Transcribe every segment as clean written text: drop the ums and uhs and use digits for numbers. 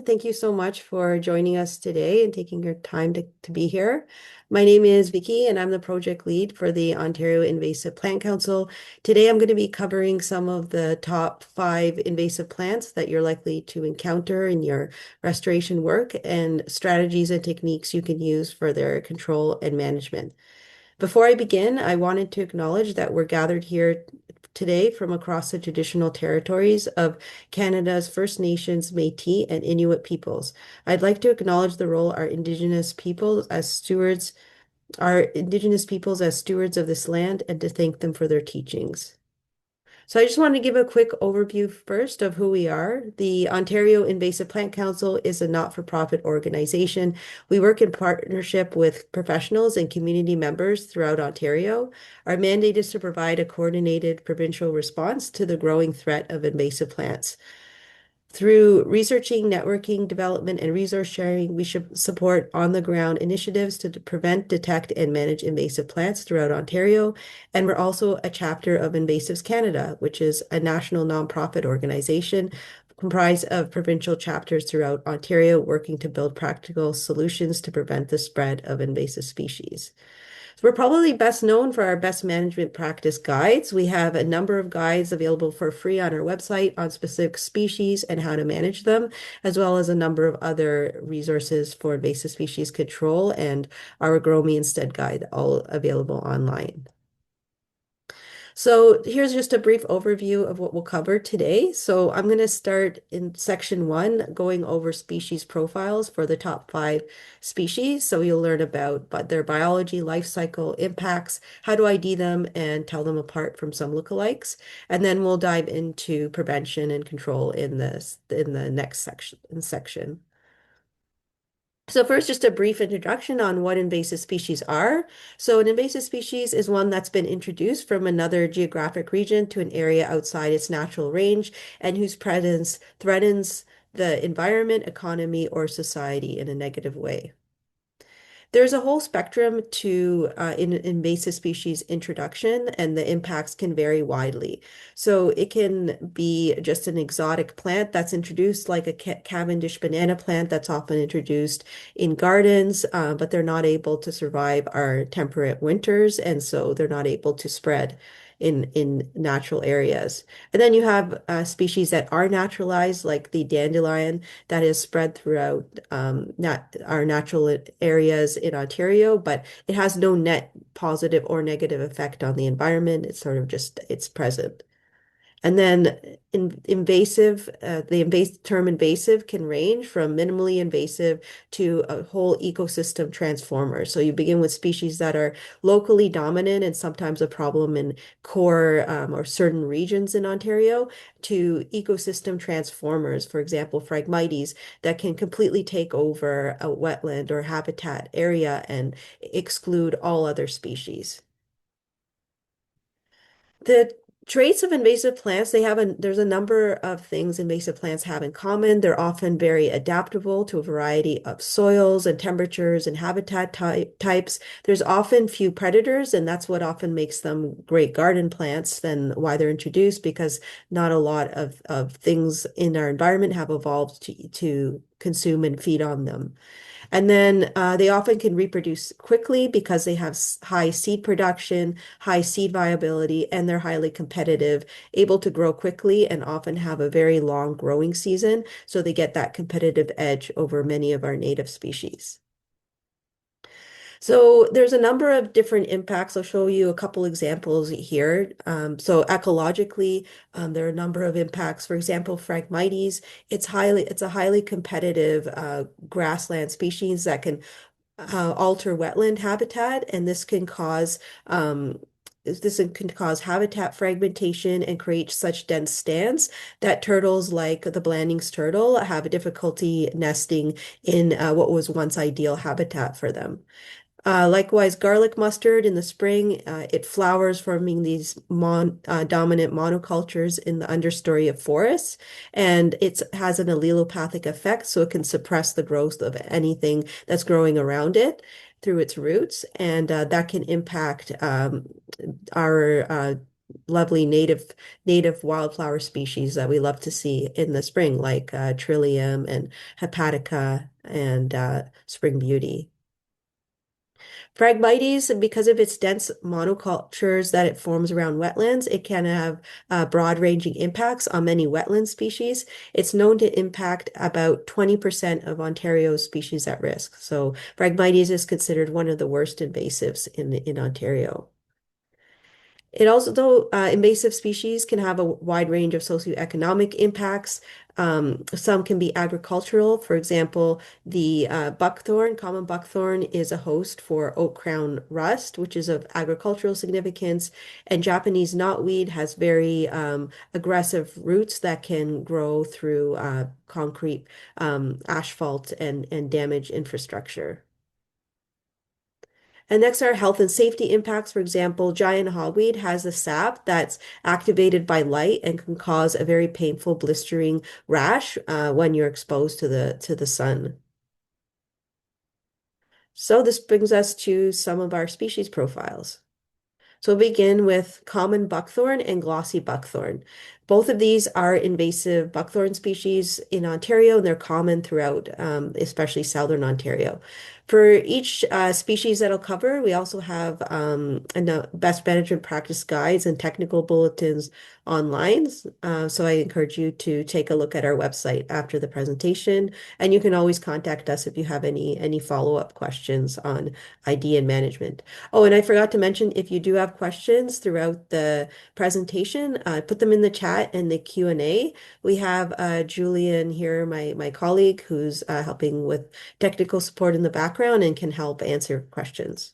Thank you so much for joining us today and taking your time to be here. My name is Vicky, and I'm the project lead for the Ontario Invasive Plant Council. Today, I'm going to be covering some of the top 5 invasive plants that you're likely to encounter in your restoration work and strategies and techniques you can use for their control and management. Before I begin, I wanted to acknowledge that we're gathered here today from across the traditional territories of Canada's First Nations, Métis, and Inuit peoples. I'd like to acknowledge the role our Indigenous peoples as stewards of this land, and to thank them for their teachings. So I just want to give a quick overview first of who we are. The Ontario Invasive Plant Council is a not-for-profit organization. We work in partnership with professionals and community members throughout Ontario. Our mandate is to provide a coordinated provincial response to the growing threat of invasive plants. Through researching, networking, development, and resource sharing, we should support on-the-ground initiatives to prevent, detect, and manage invasive plants throughout Ontario. And we're also a chapter of Invasives Canada, which is a national nonprofit organization comprised of provincial chapters throughout Ontario working to build practical solutions to prevent the spread of invasive species. We're probably best known for our best management practice guides. We have a number of guides available for free on our website on specific species and how to manage them, as well as a number of other resources for invasive species control and our Grow Me Instead guide, all available online. So here's just a brief overview of what we'll cover today. So I'm going to start in section 1, going over species profiles for the top 5 species. So you'll learn about their biology, life cycle, impacts, how to ID them, and tell them apart from some lookalikes. And then we'll dive into prevention and control in the next section. So first, just a brief introduction on what invasive species are. So an invasive species is one that's been introduced from another geographic region to an area outside its natural range and whose presence threatens the environment, economy, or society in a negative way. There's a whole spectrum to in invasive species introduction, and the impacts can vary widely. So it can be just an exotic plant that's introduced, like a Cavendish banana plant that's often introduced in gardens, but they're not able to survive our temperate winters, and so they're not able to spread in natural areas. And then you have species that are naturalized, like the dandelion that is spread throughout our natural areas in Ontario, but it has no net positive or negative effect on the environment. It's sort of just it's present. And then the term invasive can range from minimally invasive to a whole ecosystem transformer. So you begin with species that are locally dominant and sometimes a problem in core or certain regions in Ontario to ecosystem transformers, for example, Phragmites, that can completely take over a wetland or habitat area and exclude all other species. The traits of invasive plants, there's a number of things invasive plants have in common. They're often very adaptable to a variety of soils and temperatures and habitat types. There's often few predators, and that's what often makes them great garden plants and why they're introduced, because not a lot of things in our environment have evolved to consume and feed on them. And then they often can reproduce quickly because they have high seed production, high seed viability, and they're highly competitive, able to grow quickly and often have a very long growing season. So they get that competitive edge over many of our native species. So there's a number of different impacts. I'll show you a couple examples here. So ecologically, there are a number of impacts. For example, Phragmites, it's a highly competitive grassland species that can alter wetland habitat, and this can cause habitat fragmentation and create such dense stands that turtles like the Blanding's turtle have a difficulty nesting in what was once ideal habitat for them. Likewise, garlic mustard in the spring, it flowers, forming these dominant monocultures in the understory of forests, and it has an allelopathic effect, so it can suppress the growth of anything that's growing around it through its roots, and that can impact our lovely native wildflower species that we love to see in the spring, like Trillium and Hepatica and Spring Beauty. Phragmites, because of its dense monocultures that it forms around wetlands, it can have broad-ranging impacts on many wetland species. It's known to impact about 20% of Ontario's species at risk. So Phragmites is considered one of the worst invasives in Ontario. It also, though, invasive species can have a wide range of socioeconomic impacts. Some can be agricultural. For example, the buckthorn, common buckthorn, is a host for oak crown rust, which is of agricultural significance. And Japanese knotweed has very aggressive roots that can grow through concrete, asphalt, and damage infrastructure. And next are health and safety impacts. For example, giant hogweed has a sap that's activated by light and can cause a very painful blistering rash when you're exposed to the sun. So this brings us to some of our species profiles. So we'll begin with common buckthorn and glossy buckthorn. Both of these are invasive buckthorn species in Ontario, and they're common throughout, especially southern Ontario. For each species that I'll cover, we also have best management practice guides and technical bulletins online. So I encourage you to take a look at our website after the presentation, and you can always contact us if you have any follow-up questions on ID and management. Oh, and I forgot to mention, if you do have questions throughout the presentation, put them in the chat and the Q&A. We have Julian here, my colleague, who's helping with technical support in the background and can help answer questions.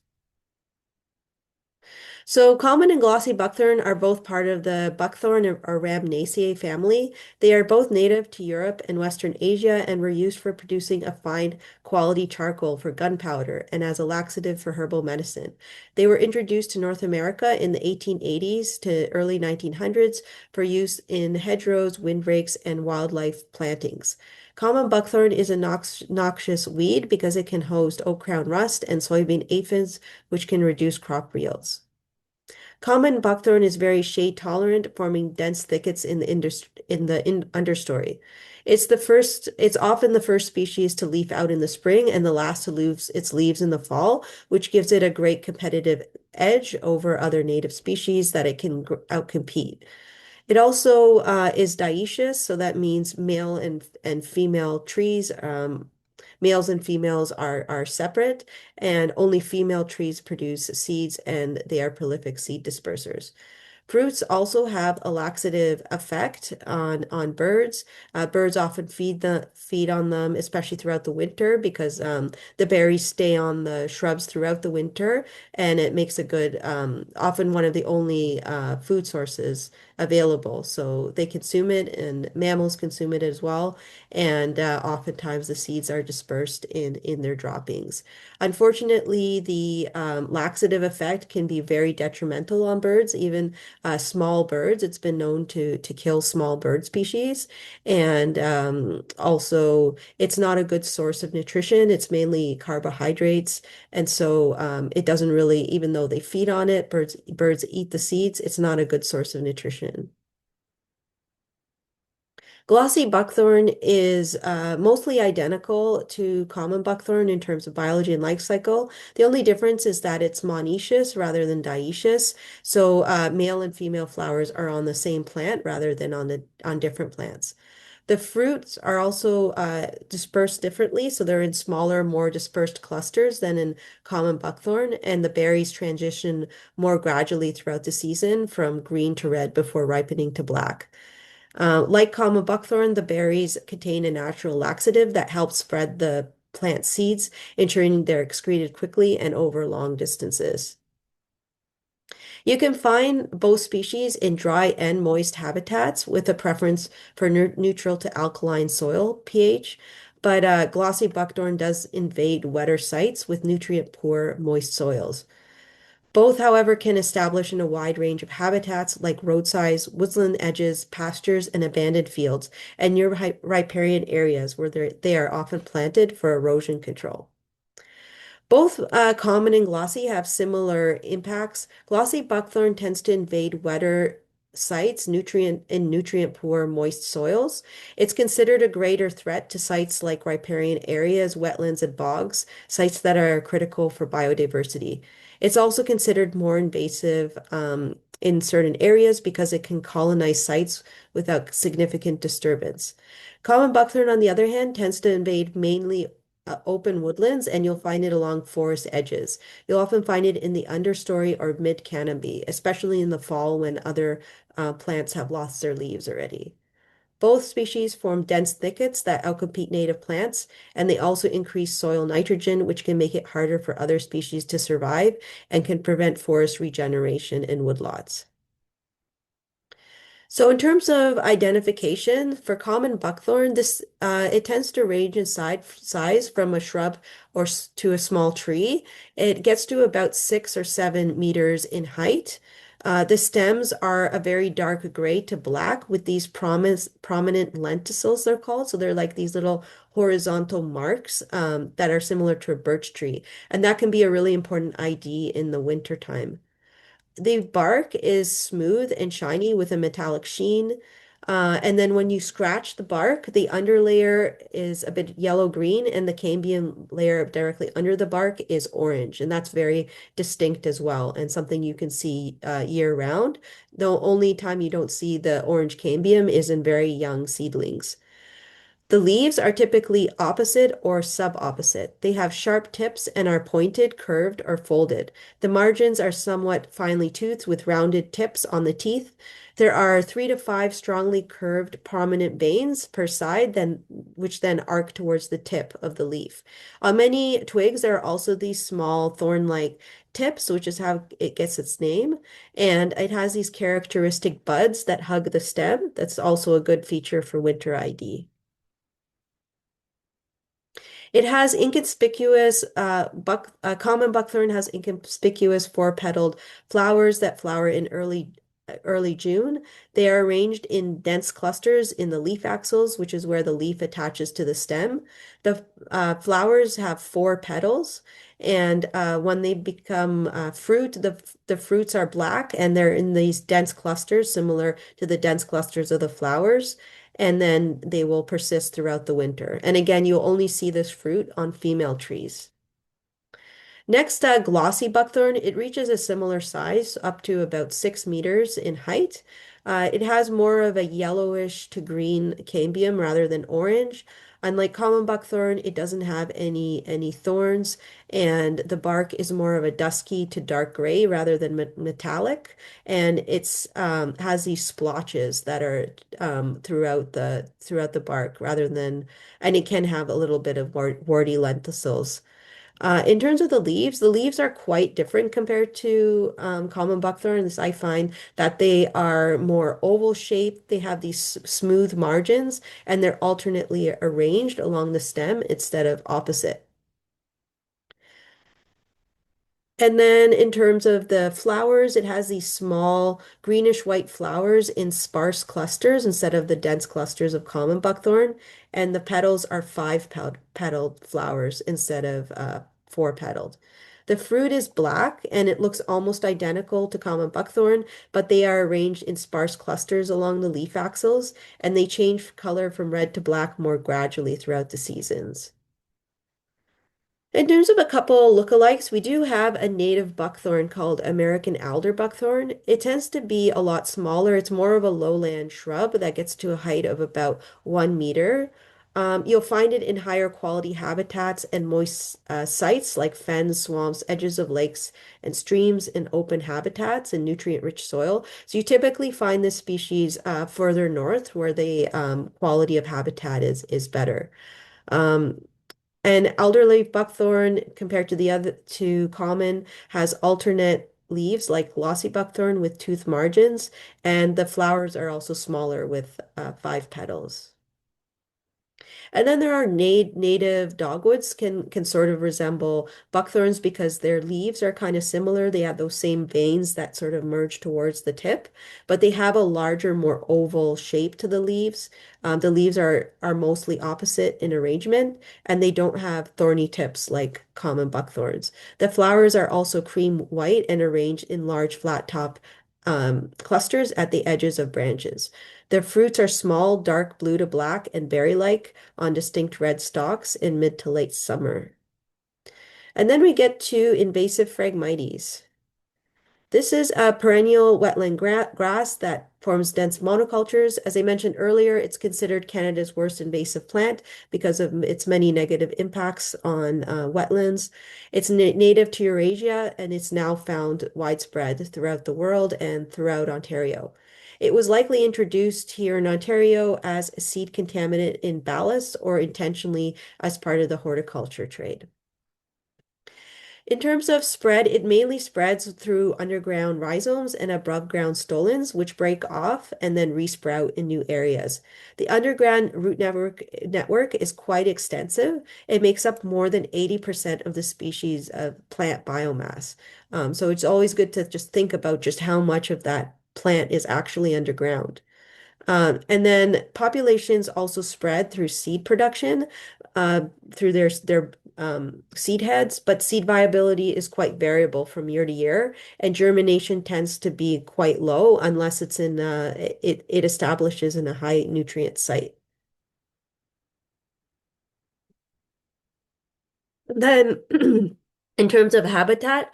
So common and glossy buckthorn are both part of the buckthorn or Rhamnaceae family. They are both native to Europe and Western Asia and were used for producing a fine quality charcoal for gunpowder and as a laxative for herbal medicine. They were introduced to North America in the 1880s to early 1900s for use in hedgerows, windbreaks, and wildlife plantings. Common buckthorn is a noxious weed because it can host oak crown rust and soybean aphids, which can reduce crop yields. Common buckthorn is very shade tolerant, forming dense thickets in the understory. It's often the first species to leaf out in the spring and the last to lose its leaves in the fall, which gives it a great competitive edge over other native species that it can outcompete. It also is dioecious, so that means male and female trees. Males and females are separate, and only female trees produce seeds, and they are prolific seed dispersers. Fruits also have a laxative effect on birds. Birds often feed on them, especially throughout the winter, because the berries stay on the shrubs throughout the winter, and it makes a good, often one of the only food sources available. So they consume it, and mammals consume it as well. And oftentimes the seeds are dispersed in their droppings. Unfortunately, the laxative effect can be very detrimental on birds, even small birds. It's been known to kill small bird species. And also, it's not a good source of nutrition. It's mainly carbohydrates. And so it doesn't really, even though they feed on it, birds eat the seeds, it's not a good source of nutrition. Glossy buckthorn is mostly identical to common buckthorn in terms of biology and life cycle. The only difference is that it's monoecious rather than dioecious. So male and female flowers are on the same plant rather than on different plants. The fruits are also dispersed differently, so they're in smaller, more dispersed clusters than in common buckthorn, and the berries transition more gradually throughout the season from green to red before ripening to black. Like common buckthorn, the berries contain a natural laxative that helps spread the plant seeds, ensuring they're excreted quickly and over long distances. You can find both species in dry and moist habitats with a preference for neutral to alkaline soil pH, but glossy buckthorn does invade wetter sites with nutrient-poor moist soils. Both, however, can establish in a wide range of habitats like roadsides, woodland edges, pastures, and abandoned fields, and near riparian areas where they are often planted for erosion control. Both common and glossy have similar impacts. Glossy buckthorn tends to invade wetter sites, nutrient poor moist soils. It's considered a greater threat to sites like riparian areas, wetlands, and bogs, sites that are critical for biodiversity. It's also considered more invasive in certain areas because it can colonize sites without significant disturbance. Common buckthorn, on the other hand, tends to invade mainly open woodlands, and you'll find it along forest edges. You'll often find it in the understory or mid canopy, especially in the fall when other plants have lost their leaves already. Both species form dense thickets that outcompete native plants, and they also increase soil nitrogen, which can make it harder for other species to survive and can prevent forest regeneration in woodlots. So in terms of identification, for common buckthorn, this it tends to range in size from a shrub to a small tree. It gets to about 6 or 7 meters in height. The stems are a very dark gray to black with these prominent lenticels, they're called. So they're like these little horizontal marks that are similar to a birch tree. And that can be a really important ID in the wintertime. The bark is smooth and shiny with a metallic sheen. And then when you scratch the bark, the underlayer is a bit yellow-green, and the cambium layer directly under the bark is orange. And that's very distinct as well, and something you can see year-round. The only time you don't see the orange cambium is in very young seedlings. The leaves are typically opposite or subopposite. They have sharp tips and are pointed, curved, or folded. The margins are somewhat finely toothed with rounded tips on the teeth. There are 3 to 5 strongly curved prominent veins per side, which then arc towards the tip of the leaf. On many twigs, there are also these small thorn-like tips, which is how it gets its name. And it has these characteristic buds that hug the stem. That's also a good feature for winter ID. It has inconspicuous common buckthorn has inconspicuous four-petaled flowers that flower in early June. They are arranged in dense clusters in the leaf axils, which is where the leaf attaches to the stem. The flowers have 4 petals, and when they become fruit, the fruits are black, and they're in these dense clusters, similar to the dense clusters of the flowers, and then they will persist throughout the winter. And again, you'll only see this fruit on female trees. Next, glossy buckthorn. It reaches a similar size, up to about 6 meters in height. It has more of a yellowish to green cambium rather than orange. Unlike common buckthorn, it doesn't have any thorns, and the bark is more of a dusky to dark gray rather than metallic. And it's has these splotches that are throughout the bark rather than, and it can have a little bit of warty lenticels. In terms of the leaves are quite different compared to common buckthorns. I find that they are more oval shaped. They have these smooth margins, and they're alternately arranged along the stem instead of opposite. And then in terms of the flowers, it has these small greenish white flowers in sparse clusters instead of the dense clusters of common buckthorn. And the petals are petaled flowers instead of 4 petaled. The fruit is black and it looks almost identical to common buckthorn, but they are arranged in sparse clusters along the leaf axils, and they change color from red to black more gradually throughout the seasons. In terms of a couple lookalikes, we do have a native buckthorn called American alder buckthorn. It tends to be a lot smaller. It's more of a lowland shrub that gets to a height of about 1 meter. You'll find it in higher quality habitats and moist sites like fens, swamps, edges of lakes and streams, and open habitats and nutrient-rich soil. So you typically find this species further north where the quality of habitat is better. Um, and elderleaf buckthorn, compared to the other two common, has alternate leaves like glossy buckthorn with tooth margins, and the flowers are also smaller with 5 petals. And then there are native dogwoods can sort of resemble buckthorns because their leaves are kind of similar. They have those same veins that sort of merge towards the tip, but they have a larger, more oval shape to the leaves. The leaves are mostly opposite in arrangement, and they don't have thorny tips like common buckthorns. The flowers are also cream white and arranged in large flat top clusters at the edges of branches. Their fruits are small, dark blue to black, and berry-like on distinct red stalks in mid to late summer. And then we get to invasive Phragmites. This is a perennial wetland grass that forms dense monocultures. As I mentioned earlier, it's considered Canada's worst invasive plant because of its many negative impacts on wetlands. It's native to Eurasia and it's now found widespread throughout the world and throughout Ontario. It was likely introduced here in Ontario as a seed contaminant in ballast or intentionally as part of the horticulture trade. In terms of spread, it mainly spreads through underground rhizomes and above ground stolons, which break off and then resprout in new areas. The underground root network is quite extensive. It makes up more than 80% of the species of plant biomass. So it's always good to just think about just how much of that plant is actually underground. And then populations also spread through seed production, through their seed heads, but seed viability is quite variable from year to year, and germination tends to be quite low unless it establishes in a high nutrient site. Then, in terms of habitat,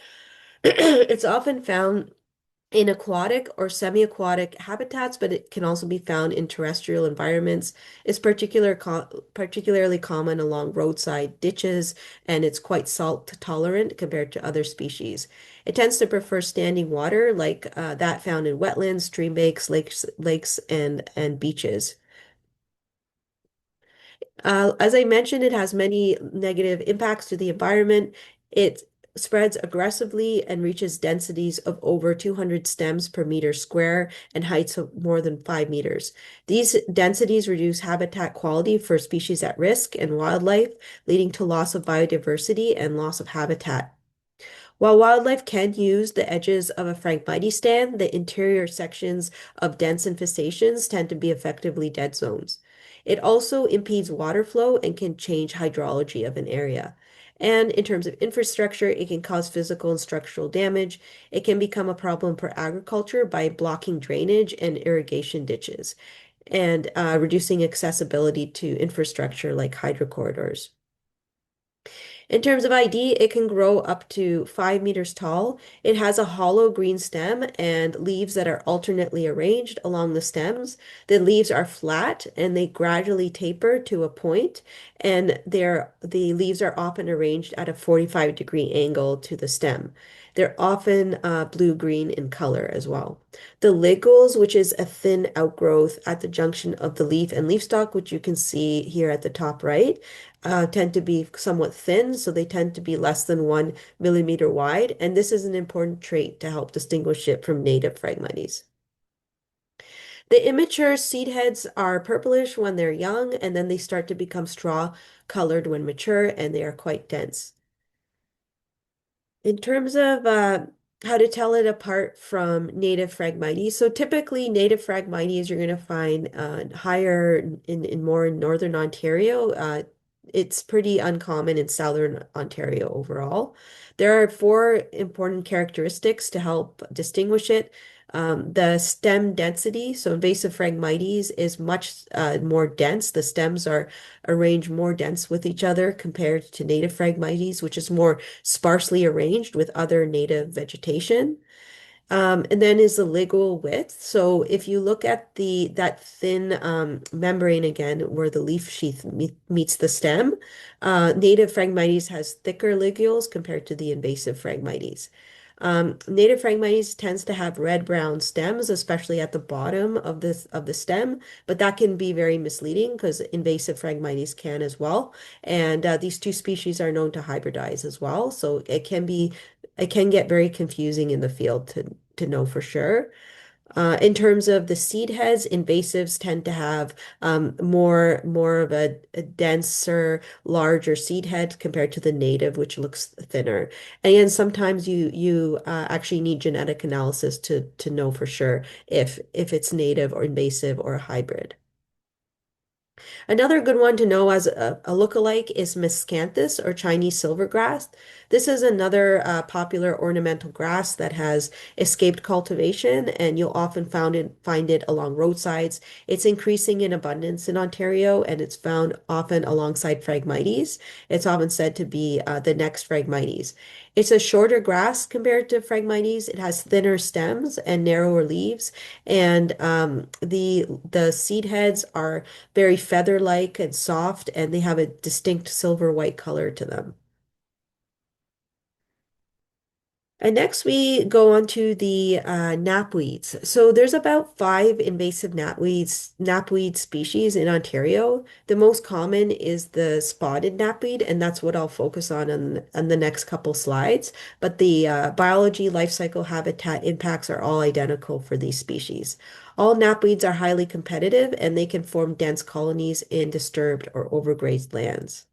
it's often found in aquatic or semi-aquatic habitats, but it can also be found in terrestrial environments. It's particularly common along roadside ditches, and it's quite salt tolerant compared to other species. It tends to prefer standing water, like that found in wetlands, stream banks, lakes, and beaches. As I mentioned, it has many negative impacts to the environment. It spreads aggressively and reaches densities of over 200 stems per meter square and heights of more than 5 meters. These densities reduce habitat quality for species at risk and wildlife, leading to loss of biodiversity and loss of habitat. While wildlife can use the edges of a Phragmites stand, the interior sections of dense infestations tend to be effectively dead zones. It also impedes water flow and can change hydrology of an area. And in terms of infrastructure, it can cause physical and structural damage. It can become a problem for agriculture by blocking drainage and irrigation ditches and reducing accessibility to infrastructure like hydrocorridors. In terms of ID, it can grow up to 5 meters tall. It has a hollow green stem and leaves that are alternately arranged along the stems. The leaves are flat and they gradually taper to a point, and the leaves are often arranged at a 45-degree angle to the stem. They're often blue-green in color as well. The ligules, which is a thin outgrowth at the junction of the leaf and leaf stalk, which you can see here at the top right, tend to be somewhat thin, so they tend to be less than 1 millimeter wide, and this is an important trait to help distinguish it from native Phragmites. The immature seed heads are purplish when they're young, and then they start to become straw colored when mature, and they are quite dense. In terms of how to tell it apart from native Phragmites, so typically native Phragmites you're going to find higher in more in northern Ontario. It's pretty uncommon in southern Ontario overall. There are four important characteristics to help distinguish it. The stem density, so invasive Phragmites is much more dense. The stems are arranged more dense with each other compared to native Phragmites, which is more sparsely arranged with other native vegetation. And then is the ligule width. So if you look at that thin membrane again, where the leaf sheath meets the stem, native Phragmites has thicker ligules compared to the invasive Phragmites. Native Phragmites tends to have red-brown stems, especially at the bottom of the stem, but that can be very misleading because invasive Phragmites can as well. And these two species are known to hybridize as well, so it can get very confusing in the field to know for sure. In terms of the seed heads, invasives tend to have more of a denser, larger seed head compared to the native, which looks thinner. And again, sometimes you actually need genetic analysis to know for sure if it's native or invasive or a hybrid. Another good one to know as a lookalike is miscanthus or Chinese silvergrass. This is another popular ornamental grass that has escaped cultivation, and you'll often find it along roadsides. It's increasing in abundance in Ontario, and it's found often alongside Phragmites. It's often said to be the next Phragmites. It's a shorter grass compared to Phragmites. It has thinner stems and narrower leaves, and the seed heads are very feather-like and soft, and they have a distinct silver white color to them. And next we go on to the knapweeds. So there's about five invasive knapweed species in Ontario. The most common is the spotted knapweed, and that's what I'll focus on the next couple slides. But the biology, life cycle, habitat impacts are all identical for these species. All knapweeds are highly competitive, and they can form dense colonies in disturbed or overgrazed lands.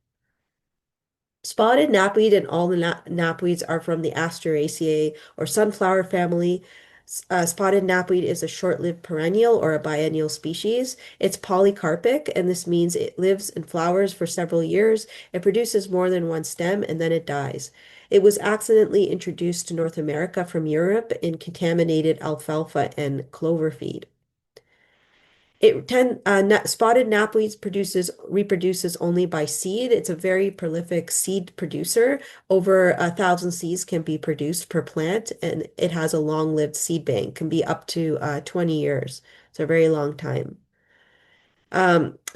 Spotted knapweed and all the knapweeds are from the Asteraceae or sunflower family. Spotted knapweed is a short-lived perennial or a biennial species. It's polycarpic, and this means it lives and flowers for several years. It produces more than one stem, and then it dies. It was accidentally introduced to North America from Europe in contaminated alfalfa and clover feed. Spotted knapweed reproduces only by seed. It's a very prolific seed producer. Over 1,000 seeds can be produced per plant, and it has a long-lived seed bank, can be up to 20 years. It's a very long time.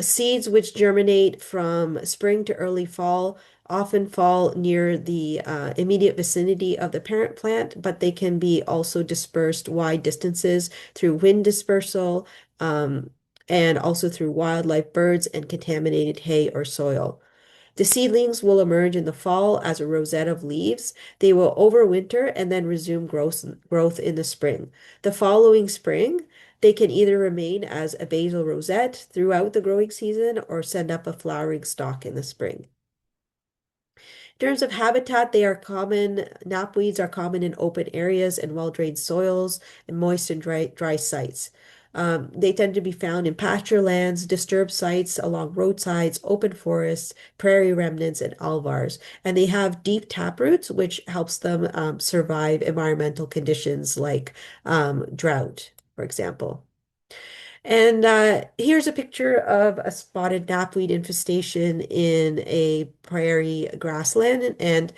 Seeds which germinate from spring to early fall often fall near the immediate vicinity of the parent plant, but they can be also dispersed wide distances through wind dispersal, and also through wildlife, birds, and contaminated hay or soil. The seedlings will emerge in the fall as a rosette of leaves. They will overwinter and then resume growth in the spring. The following spring, they can either remain as a basal rosette throughout the growing season or send up a flowering stalk in the spring. In terms of habitat, knapweeds are common in open areas and well-drained soils and moist and dry sites. They tend to be found in pasture lands, disturbed sites along roadsides, open forests, prairie remnants, and alvars. And they have deep taproots, which helps them survive environmental conditions like drought, for example. And here's a picture of a spotted knapweed infestation in a prairie grassland. And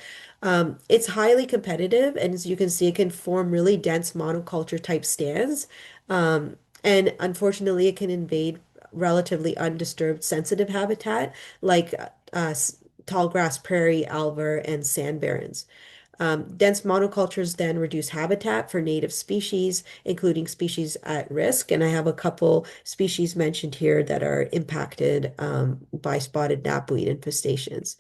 it's highly competitive. And as you can see, it can form really dense monoculture type stands. And unfortunately, it can invade relatively undisturbed sensitive habitat like tall grass prairie, alvar, and sand barrens. Dense monocultures then reduce habitat for native species, including species at risk. And I have a couple species mentioned here that are impacted by spotted knapweed infestations.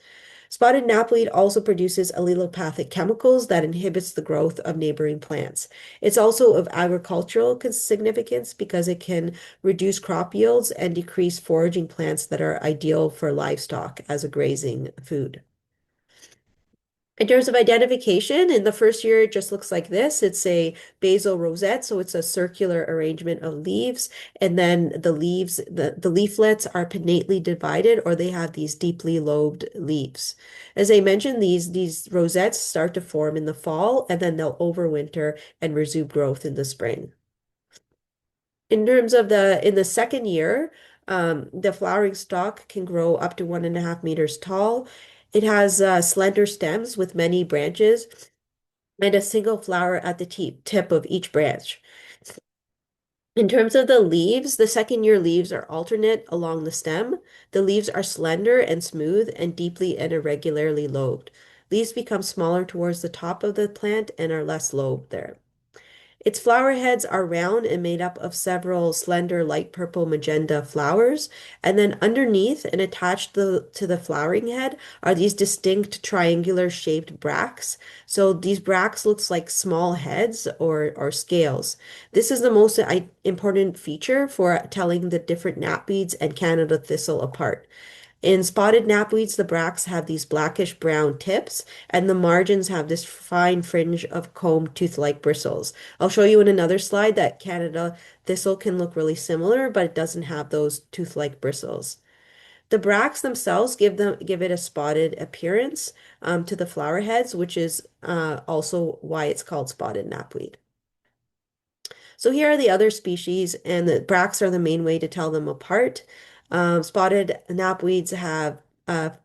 Spotted knapweed also produces allelopathic chemicals that inhibits the growth of neighboring plants. It's also of agricultural significance because it can reduce crop yields and decrease foraging plants that are ideal for livestock as a grazing food. In terms of identification, in the first year, it just looks like this. It's a basal rosette, so it's a circular arrangement of leaves. And then the leaflets are pinnately divided, or they have these deeply lobed leaves. As I mentioned, these rosettes start to form in the fall, and then they'll overwinter and resume growth in the spring. In terms of in the second year, the flowering stalk can grow up to 1.5 meters tall. It has slender stems with many branches and a single flower at the tip of each branch. In terms of the leaves, the second year leaves are alternate along the stem. The leaves are slender and smooth and deeply and irregularly lobed. Leaves become smaller towards the top of the plant and are less lobed there. Its flower heads are round and made up of several slender light purple magenta flowers. And then underneath and attached to the flowering head are these distinct triangular shaped bracts. So these bracts looks like small heads or scales. This is the most important feature for telling the different knapweeds and Canada thistle apart. In spotted knapweeds, the bracts have these blackish brown tips, and the margins have this fine fringe of comb tooth-like bristles. I'll show you in another slide that Canada thistle can look really similar, but it doesn't have those tooth-like bristles. The bracts themselves give it a spotted appearance to the flower heads, which is also why it's called spotted knapweed. So here are the other species, and the bracts are the main way to tell them apart. Spotted knapweeds have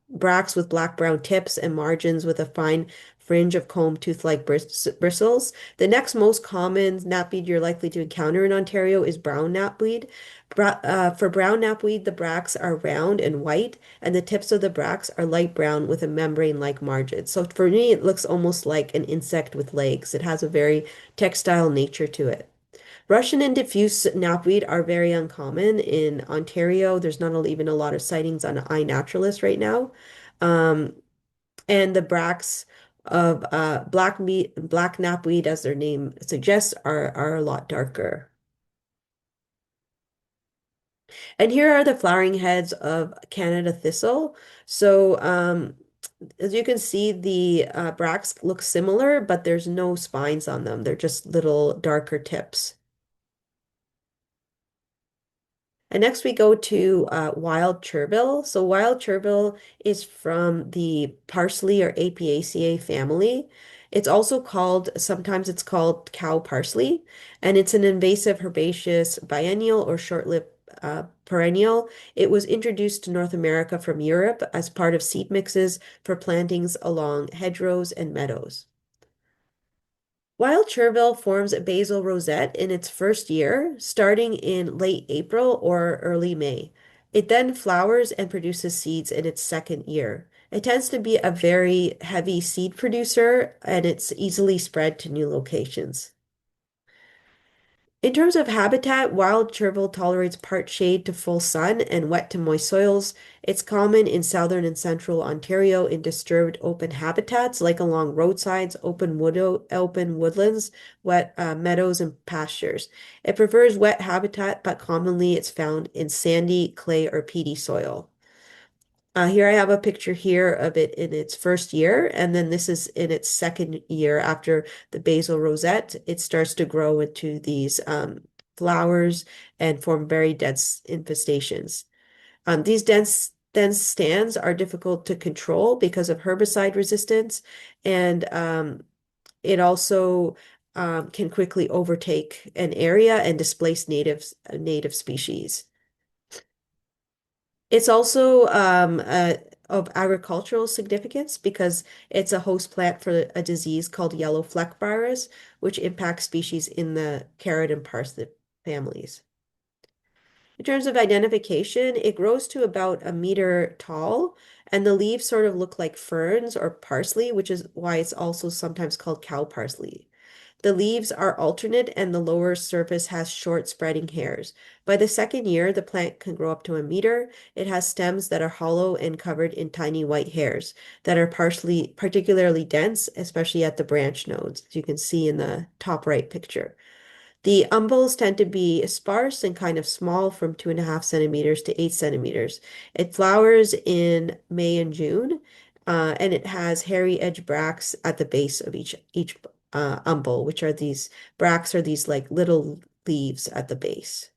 bracts with black-brown tips and margins with a fine fringe of comb tooth-like bristles. The next most common knapweed you're likely to encounter in Ontario is brown knapweed. For brown knapweed, the bracts are round and white, and the tips of the bracts are light brown with a membrane-like margin. So for me, it looks almost like an insect with legs. It has a very textile nature to it. Russian and diffuse knapweed are very uncommon in Ontario. There's not even a lot of sightings on iNaturalist right now. Um, and the bracts of black knapweed, as their name suggests, are a lot darker. And here are the flowering heads of Canada thistle. So as you can see, the bracts look similar, but there's no spines on them. They're just little darker tips. And next we go to wild chervil. So wild chervil is from the parsley or Apiaceae family. Sometimes it's called cow parsley, and it's an invasive herbaceous biennial or short-lived perennial. It was introduced to North America from Europe as part of seed mixes for plantings along hedgerows and meadows. Wild chervil forms a basal rosette in its first year, starting in late April or early May. It then flowers and produces seeds in its second year. It tends to be a very heavy seed producer and it's easily spread to new locations. In terms of habitat, wild chervil tolerates part shade to full sun and wet to moist soils. It's common in southern and central Ontario in disturbed open habitats like along roadsides, open woodlands, wet meadows, and pastures. It prefers wet habitat, but commonly it's found in sandy, clay, or peaty soil. Here I have a picture here of it in its first year, and then this is in its second year after the basal rosette. It starts to grow into these flowers and form very dense infestations. These dense stands are difficult to control because of herbicide resistance, and it also can quickly overtake an area and displace native species. It's also of agricultural significance because it's a host plant for a disease called yellow fleck virus, which impacts species in the carrot and parsnip families. In terms of identification, it grows to about a meter tall, and the leaves sort of look like ferns or parsley, which is why it's also sometimes called cow parsley. The leaves are alternate and the lower surface has short spreading hairs. By the second year, the plant can grow up to a meter. It has stems that are hollow and covered in tiny white hairs that are particularly dense, especially at the branch nodes, as you can see in the top right picture. The umbels tend to be sparse and kind of small from 2.5 centimeters to 8 centimeters. It flowers in May and June, and it has hairy edge bracts at the base of each umbel, which are these bracts are these like little leaves at the base.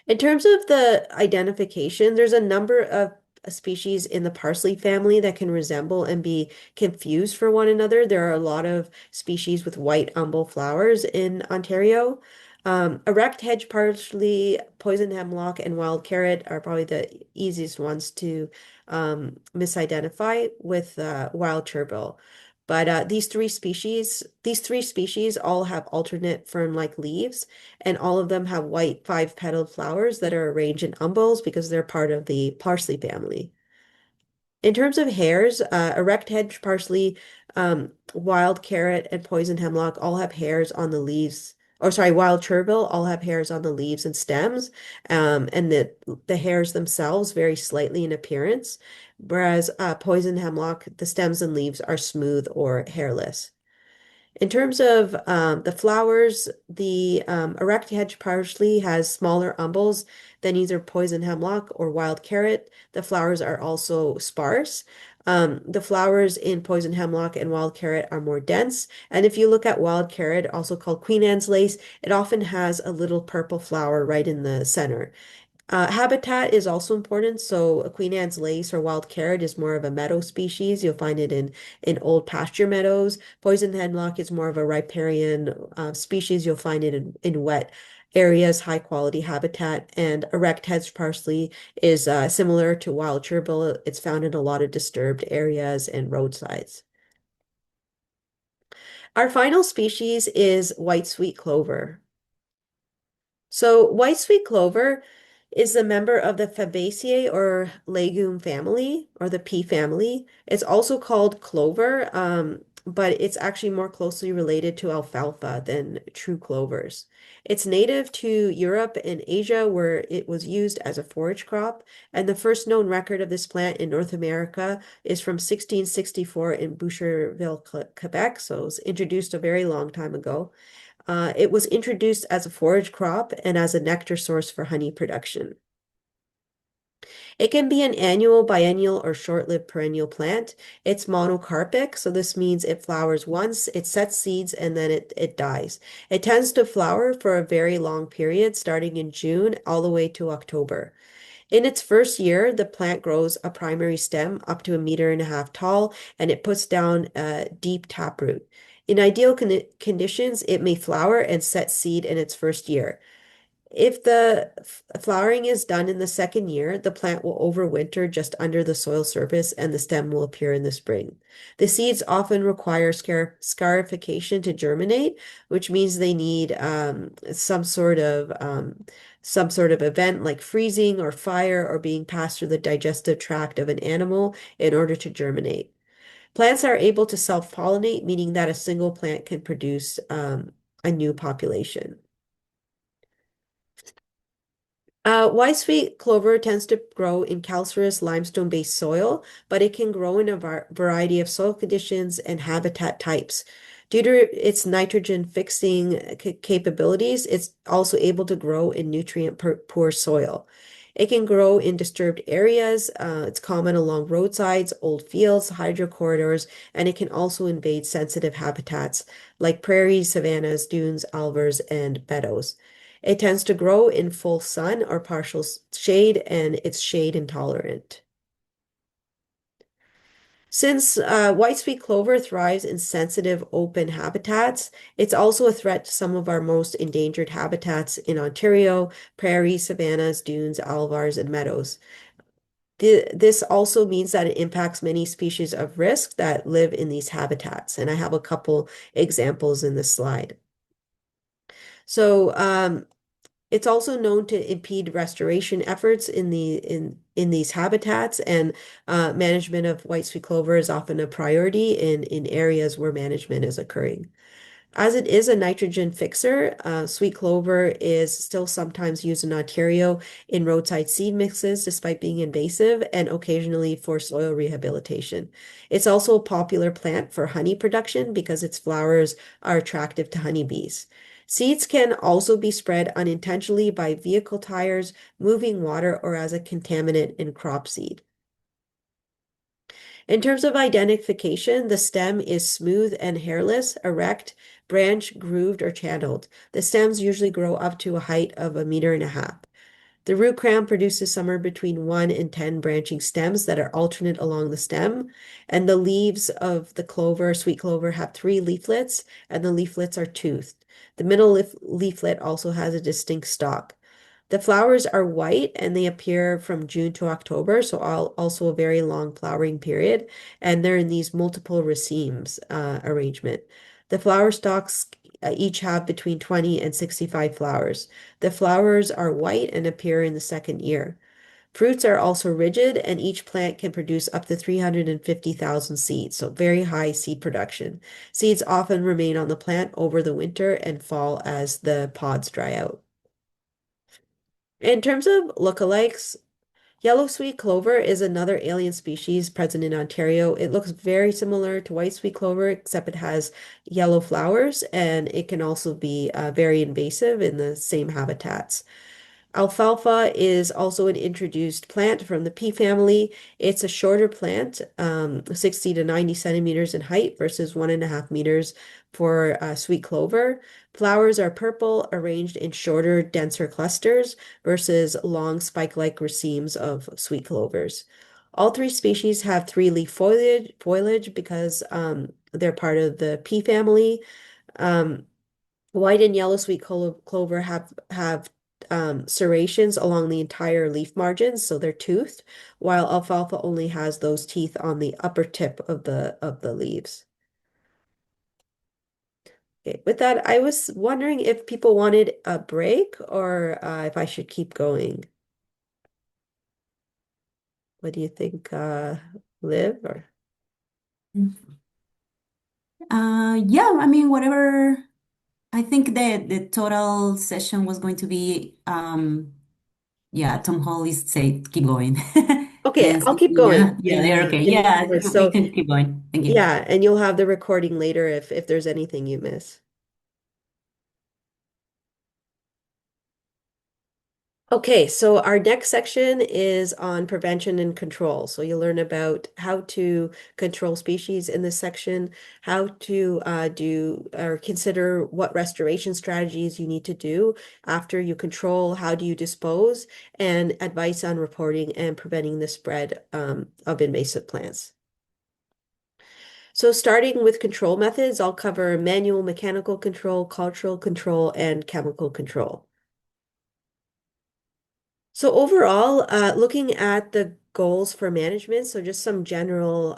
In terms of the identification, there's a number of species in the parsley family that can resemble and be confused for one another. There are a lot of species with white umbel flowers in Ontario. Erect hedge parsley, poison hemlock, and wild carrot are probably the easiest ones to misidentify with wild chervil. But these three species all have alternate fern-like leaves, and all of them have white five-petaled flowers that are arranged in umbels because they're part of the parsley family. In terms of hairs, erect hedge parsley, wild carrot, and poison hemlock all have hairs on the leaves. Or sorry, wild chervil all have hairs on the leaves and stems, and the hairs themselves vary slightly in appearance, whereas poison hemlock, the stems and leaves are smooth or hairless. In terms of the flowers, the erect hedge parsley has smaller umbels than either poison hemlock or wild carrot. The flowers are also sparse. The flowers in poison hemlock and wild carrot are more dense. And if you look at wild carrot, also called Queen Anne's lace, it often has a little purple flower right in the center. Habitat is also important. So a Queen Anne's lace or wild carrot is more of a meadow species. You'll find it in old pasture meadows. Poison hemlock is more of a riparian species. You'll find it in wet areas, high quality habitat. And erect hedge parsley is similar to wild chervil. It's found in a lot of disturbed areas and roadsides. Our final species is white sweet clover. So white sweet clover is a member of the Fabaceae or legume family or the pea family. It's also called clover, but it's actually more closely related to alfalfa than true clovers. It's native to Europe and Asia where it was used as a forage crop, and the first known record of this plant in North America is from 1664 in Boucherville, Quebec, so it was introduced a very long time ago. It was introduced as a forage crop and as a nectar source for honey production. It can be an annual, biennial, or short-lived perennial plant. It's monocarpic, so this means it flowers once, it sets seeds, and then it dies. It tends to flower for a very long period, starting in June all the way to October. In its first year, the plant grows a primary stem up to 1.5 meters tall, and it puts down a deep taproot. In ideal conditions, it may flower and set seed in its first year. If the flowering is done in the second year, the plant will overwinter just under the soil surface and the stem will appear in the spring. The seeds often require scarification to germinate, which means they need some sort of event like freezing or fire or being passed through the digestive tract of an animal in order to germinate. Plants are able to self-pollinate, meaning that a single plant can produce a new population. White sweet clover tends to grow in calcareous limestone-based soil, but it can grow in a variety of soil conditions and habitat types. Due to its nitrogen fixing capabilities, it's also able to grow in nutrient-poor soil. It can grow in disturbed areas. It's common along roadsides, old fields, hydro corridors, and it can also invade sensitive habitats like prairies, savannas, dunes, alvars, and meadows. It tends to grow in full sun or partial shade, and it's shade intolerant. Since white sweet clover thrives in sensitive open habitats, it's also a threat to some of our most endangered habitats in Ontario, prairies, savannas, dunes, alvars, and meadows. This also means that it impacts many species of risk that live in these habitats, and I have a couple examples in this slide. So it's also known to impede restoration efforts in these habitats, and management of white sweet clover is often a priority in areas where management is occurring. As it is a nitrogen fixer, sweet clover is still sometimes used in Ontario in roadside seed mixes, despite being invasive, and occasionally for soil rehabilitation. It's also a popular plant for honey production because its flowers are attractive to honeybees. Seeds can also be spread unintentionally by vehicle tires, moving water, or as a contaminant in crop seed. In terms of identification, the stem is smooth and hairless, erect, branch, grooved, or channeled. The stems usually grow up to a height of 1.5 meters. The root crown produces somewhere between 1 and 10 branching stems that are alternate along the stem. And the leaves of the clover, sweet clover, have 3 leaflets, and the leaflets are toothed. The middle leaflet also has a distinct stalk. The flowers are white and they appear from June to October, so also a very long flowering period. And they're in these multiple racemes arrangement. The flower stalks each have between 20 and 65 flowers. The flowers are white and appear in the second year. Fruits are also rigid, and each plant can produce up to 350,000 seeds, so very high seed production. Seeds often remain on the plant over the winter and fall as the pods dry out. In terms of lookalikes, yellow sweet clover is another alien species present in Ontario. It looks very similar to white sweet clover, except it has yellow flowers, and it can also be very invasive in the same habitats. Alfalfa is also an introduced plant from the pea family. It's a shorter plant, 60 to 90 centimeters in height versus 1.5 meters for sweet clover. Flowers are purple, arranged in shorter, denser clusters versus long spike-like racemes of sweet clovers. All three species have three-leaf foliage because they're part of the pea family. Um, White and yellow sweet clover have serrations along the entire leaf margins, so they're toothed, while alfalfa only has those teeth on the upper tip of the leaves. Okay, with that, I was wondering if people wanted a break or if I should keep going. What do you think, Liv? Or Yeah, I mean, whatever. I think the total session was going to be, yeah, Tom Hollis said, keep going. okay, And I'll keep yeah, going yeah, they're okay. in Yeah, English. we So can keep going. Thank you. yeah, and you'll have the recording later if there's anything you miss. Okay, so our next section is on prevention and control. So you'll learn about how to control species in this section, how to do or consider what restoration strategies you need to do after you control, how do you dispose, and advice on reporting and preventing the spread of invasive plants. So starting with control methods, I'll cover manual mechanical control, cultural control, and chemical control. So overall, looking at the goals for management, so just some general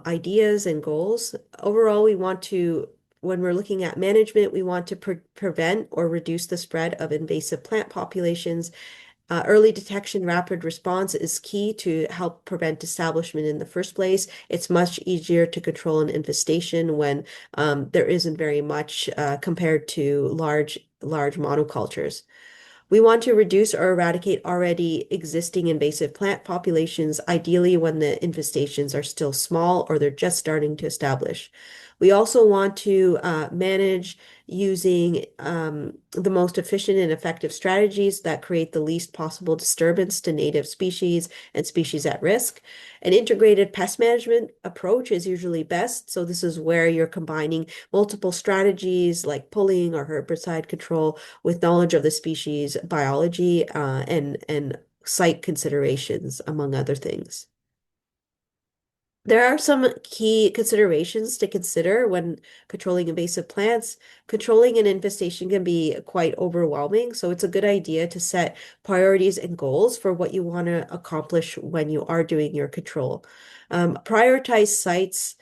ideas and goals. Overall, we want to, when we're looking at management, we want to prevent or reduce the spread of invasive plant populations. Early detection, rapid response is key to help prevent establishment in the first place. It's much easier to control an infestation when there isn't very much compared to large monocultures. We want to reduce or eradicate already existing invasive plant populations, ideally when the infestations are still small or they're just starting to establish. We also want to manage using the most efficient and effective strategies that create the least possible disturbance to native species and species at risk. An integrated pest management approach is usually best. So this is where you're combining multiple strategies like pulling or herbicide control with knowledge of the species biology and site considerations, among other things. There are some key considerations to consider when controlling invasive plants. Controlling an infestation can be quite overwhelming, so it's a good idea to set priorities and goals for what you want to accomplish when you are doing your control. Prioritize sites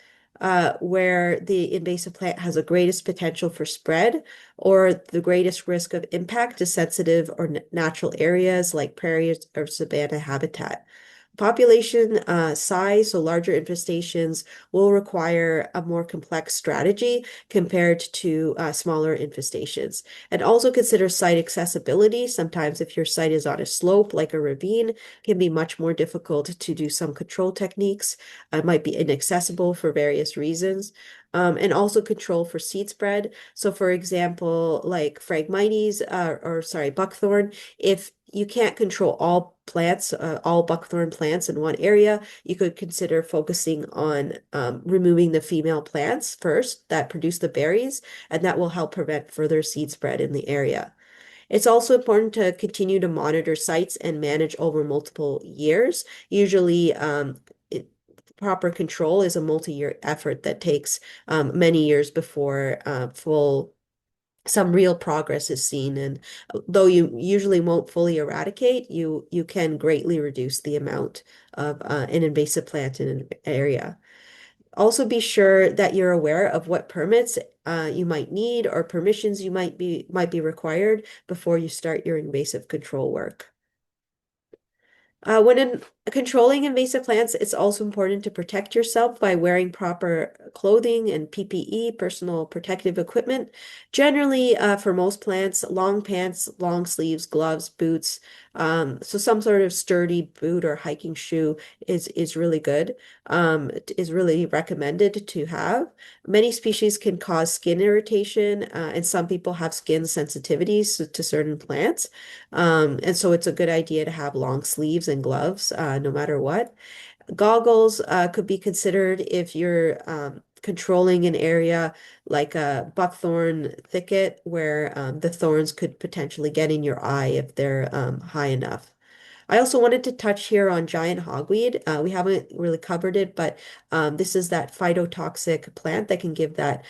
where the invasive plant has the greatest potential for spread or the greatest risk of impact to sensitive or natural areas like prairies or savanna habitat. Population size, so larger infestations, will require a more complex strategy compared to smaller infestations. And also consider site accessibility. Sometimes if your site is on a slope like a ravine, it can be much more difficult to do some control techniques. It might be inaccessible for various reasons. And also control for seed spread. So for example, like Phragmites, or sorry, buckthorn, if you can't control all plants, all buckthorn plants in one area, you could consider focusing on removing the female plants first that produce the berries, and that will help prevent further seed spread in the area. It's also important to continue to monitor sites and manage over multiple years. Usually, proper control is a multi-year effort that takes many years before some real progress is seen. And though you usually won't fully eradicate, you can greatly reduce the amount of an invasive plant in an area. Also be sure that you're aware of what permits you might need or permissions you might be required before you start your invasive control work. When in controlling invasive plants, it's also important to protect yourself by wearing proper clothing and PPE, personal protective equipment. Generally, for most plants, long pants, long sleeves, gloves, boots. So some sort of sturdy boot or hiking shoe is really good. Is really recommended to have. Many species can cause skin irritation, and some people have skin sensitivities to certain plants. And so it's a good idea to have long sleeves and gloves, no matter what. Goggles could be considered if you're controlling an area like a buckthorn thicket where the thorns could potentially get in your eye if they're high enough. I also wanted to touch here on giant hogweed. We haven't really covered it, but this is that phytotoxic plant that can give that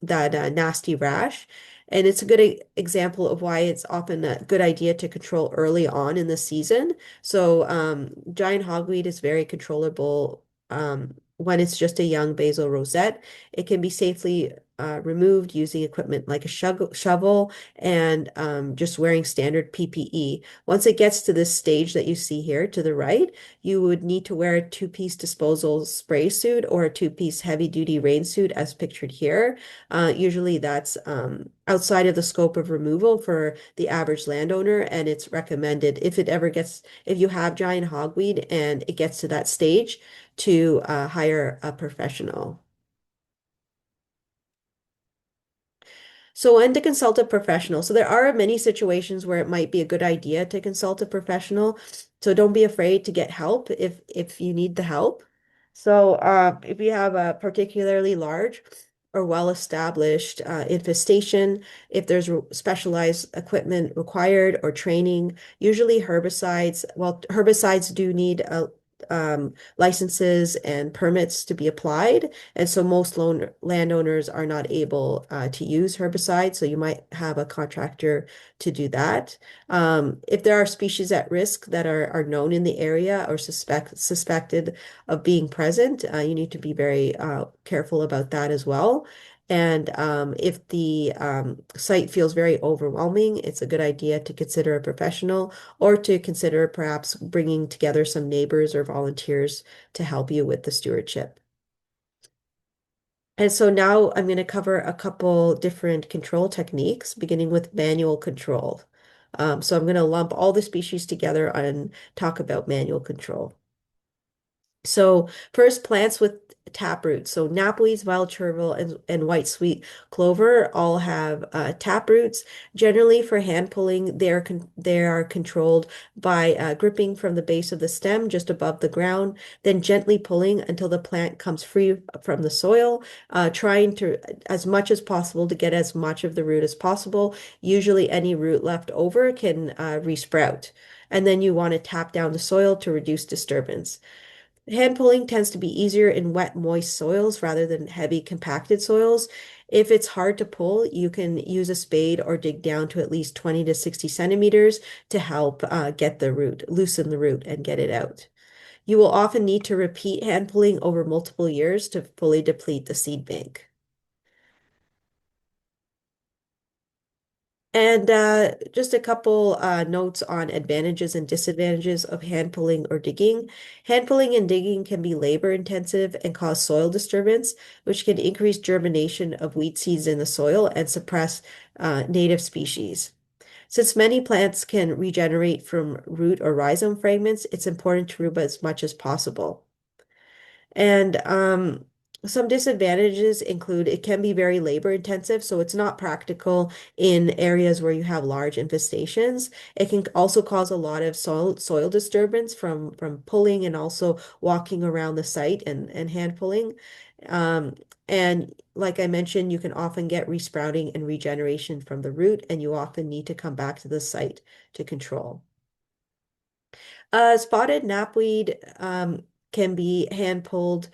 nasty rash. And it's a good example of why it's often a good idea to control early on in the season. So giant hogweed is very controllable when it's just a young basil rosette. It can be safely removed using equipment like a shovel and just wearing standard PPE. Once it gets to this stage that you see here to the right, you would need to wear a two-piece disposal spray suit or a two-piece heavy-duty rain suit as pictured here. Usually that's outside of the scope of removal for the average landowner, and it's recommended if you have giant hogweed and it gets to that stage, to hire a professional. So when to consult a professional. So there are many situations where it might be a good idea to consult a professional. So don't be afraid to get help if you need the help. So if you have a particularly large or well-established infestation, if there's specialized equipment required or training, usually herbicides do need licenses and permits to be applied. And so most landowners are not able to use herbicides, so you might have a contractor to do that. If there are species at risk that are known in the area or suspected of being present, you need to be very careful about that as well. And if the site feels very overwhelming, it's a good idea to consider a professional or to consider perhaps bringing together some neighbors or volunteers to help you with the stewardship. And so now I'm going to cover a couple different control techniques, beginning with manual control. So I'm going to lump all the species together and talk about manual control. So first, plants with taproots. So knapweeds, wild chervil, and white sweet clover all have taproots. Generally, for hand pulling, they are controlled by gripping from the base of the stem just above the ground, then gently pulling until the plant comes free from the soil, trying to as much as possible to get as much of the root as possible. Usually, any root left over can resprout. And then you want to tap down the soil to reduce disturbance. Hand pulling tends to be easier in wet, moist soils rather than heavy, compacted soils. If it's hard to pull, you can use a spade or dig down to at least 20 to 60 centimeters to help loosen the root and get it out. You will often need to repeat hand pulling over multiple years to fully deplete the seed bank. And just a couple notes on advantages and disadvantages of hand pulling or digging. Hand pulling and digging can be labor intensive and cause soil disturbance, which can increase germination of wheat seeds in the soil and suppress native species. Since many plants can regenerate from root or rhizome fragments, it's important to remove as much as possible. And some disadvantages include it can be very labor intensive, so it's not practical in areas where you have large infestations. It can also cause a lot of soil disturbance from pulling and also walking around the site and hand pulling. Um, and like I mentioned, you can often get resprouting and regeneration from the root, and you often need to come back to the site to control. Spotted knapweed can be hand pulled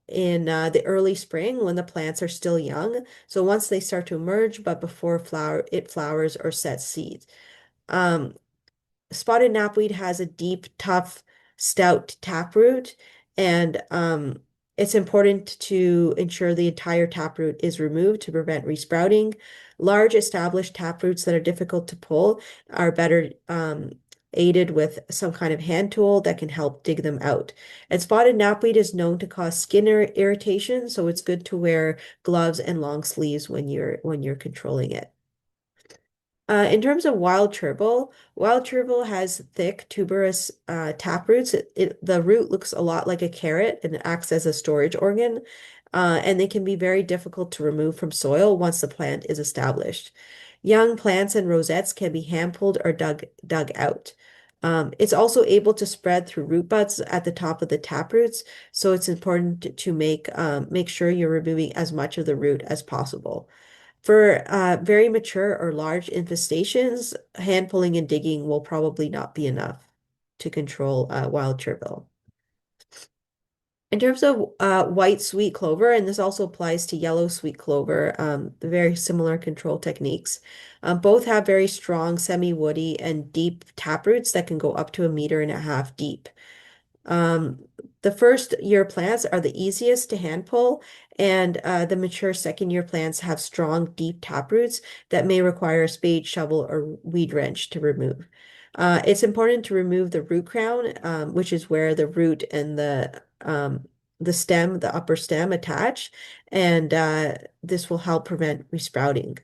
in the early spring when the plants are still young. So once they start to emerge, but before it flowers or sets seeds. Um, Spotted knapweed has a deep, tough, stout taproot, and it's important to ensure the entire taproot is removed to prevent resprouting. Large established taproots that are difficult to pull are better. aided with some kind of hand tool that can help dig them out. And spotted knapweed is known to cause skin irritation, so it's good to wear gloves and long sleeves when you're controlling it. In terms of wild chervil has thick tuberous tap roots. The root looks a lot like a carrot and it acts as a storage organ, and they can be very difficult to remove from soil once the plant is established. Young plants and rosettes can be hand pulled or dug out. It's also able to spread through root buds at the top of the tap roots, so it's important to make sure you're removing as much of the root as possible. For very mature or large infestations, hand pulling and digging will probably not be enough to control wild chervil. In terms of white sweet clover, and this also applies to yellow sweet clover, very similar control techniques. Both have very strong semi-woody and deep taproots that can go up to 1.5 meters deep. Um, the first year plants are the easiest to hand pull, and the mature second year plants have strong, deep taproots that may require a spade, shovel, or weed wrench to remove. It's important to remove the root crown, which is where the root and the stem, the upper stem, attach, and this will help prevent resprouting.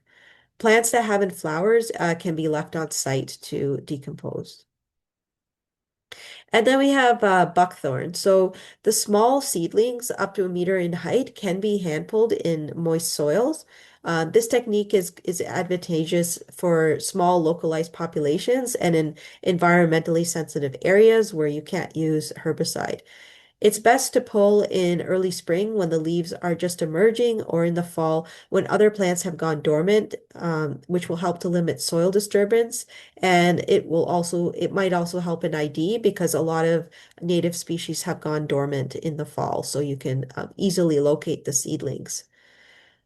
Plants that haven't flowers can be left on site to decompose. And then we have buckthorn. So the small seedlings up to 1 meter in height can be hand pulled in moist soils. This technique is advantageous for small localized populations and in environmentally sensitive areas where you can't use herbicide. It's best to pull in early spring when the leaves are just emerging or in the fall when other plants have gone dormant, which will help to limit soil disturbance. And it might also help in ID because a lot of native species have gone dormant in the fall, so you can easily locate the seedlings.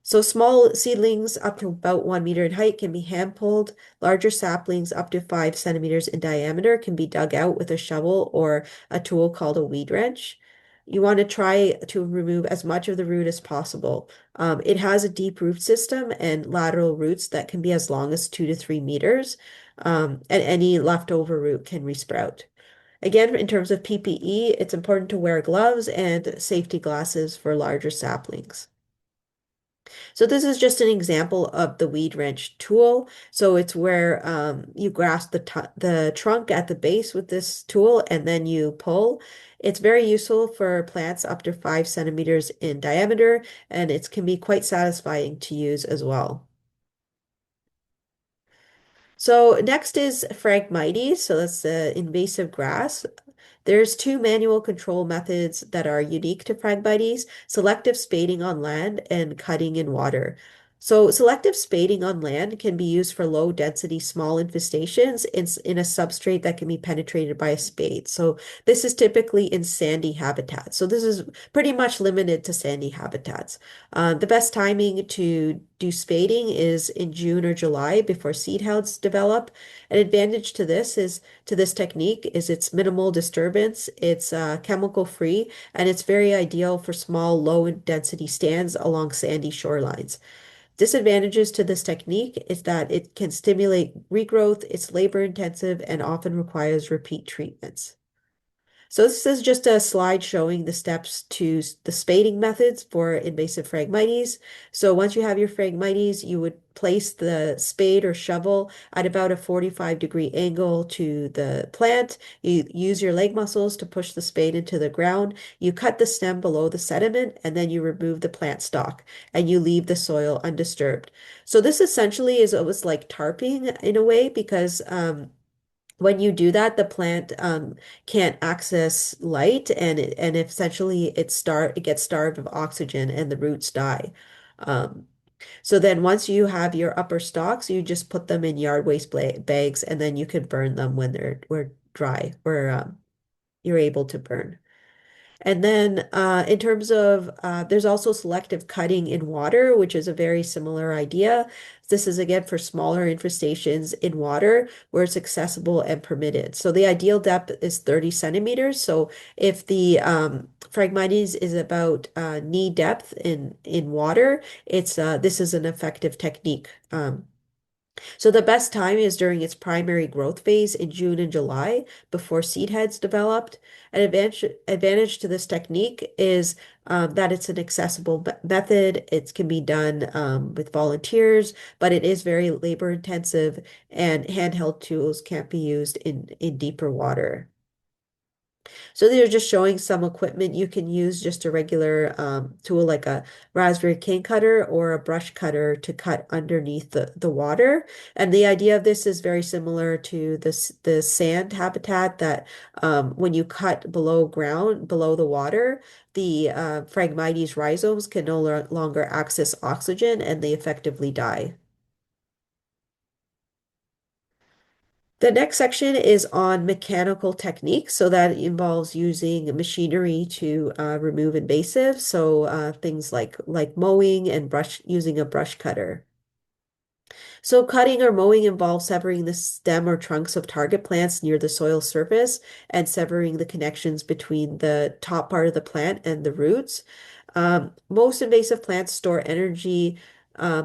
So small seedlings up to about 1 meter in height can be hand pulled. Larger saplings up to 5 centimeters in diameter can be dug out with a shovel or a tool called a weed wrench. You want to try to remove as much of the root as possible. It has a deep root system and lateral roots that can be as long as 2 to 3 meters, and any leftover root can resprout. Again, in terms of PPE, it's important to wear gloves and safety glasses for larger saplings. So this is just an example of the weed wrench tool. So it's where you grasp the trunk at the base with this tool and then you pull. It's very useful for plants up to 5 centimeters in diameter, and it can be quite satisfying to use as well. So next is Phragmites. So that's the invasive grass. There's two manual control methods that are unique to Phragmites: selective spading on land and cutting in water. So selective spading on land can be used for low density, small infestations in a substrate that can be penetrated by a spade. So this is typically in sandy habitats. So this is pretty much limited to sandy habitats. The best timing to do spading is in June or July before seed heads develop. An advantage to this technique is it's minimal disturbance, it's chemical free, and it's very ideal for small, low density stands along sandy shorelines. Disadvantages to this technique is that it can stimulate regrowth, it's labor intensive, and often requires repeat treatments. So this is just a slide showing the steps to the spading methods for invasive Phragmites. So once you have your Phragmites, you would place the spade or shovel at about a 45-degree angle to the plant. You use your leg muscles to push the spade into the ground. You cut the stem below the sediment, and then you remove the plant stalk, and you leave the soil undisturbed. So this essentially is almost like tarping in a way because when you do that, the plant can't access light, and essentially it gets starved of oxygen, and the roots die. Um, so then once you have your upper stalks, you just put them in yard waste bags, and then you can burn them when they're dry, or you're able to burn. And then in terms of, there's also selective cutting in water, which is a very similar idea. This is again for smaller infestations in water where it's accessible and permitted. So the ideal depth is 30 centimeters. So if the Phragmites is about knee depth in water, this is an effective technique. So the best time is during its primary growth phase in June and July before seed heads developed. An advantage to this technique is that it's an accessible method. It can be done with volunteers, but it is very labor intensive and handheld tools can't be used in deeper water. So they're just showing some equipment you can use, just a regular tool like a raspberry cane cutter or a brush cutter to cut underneath the water. And the idea of this is very similar to the sand habitat that when you cut below ground, below the water, the Phragmites rhizomes can no longer access oxygen and they effectively die. The next section is on mechanical techniques. So that involves using machinery to remove invasives. So things like mowing and brush using a brush cutter. So cutting or mowing involves severing the stem or trunks of target plants near the soil surface and severing the connections between the top part of the plant and the roots. Most invasive plants store energy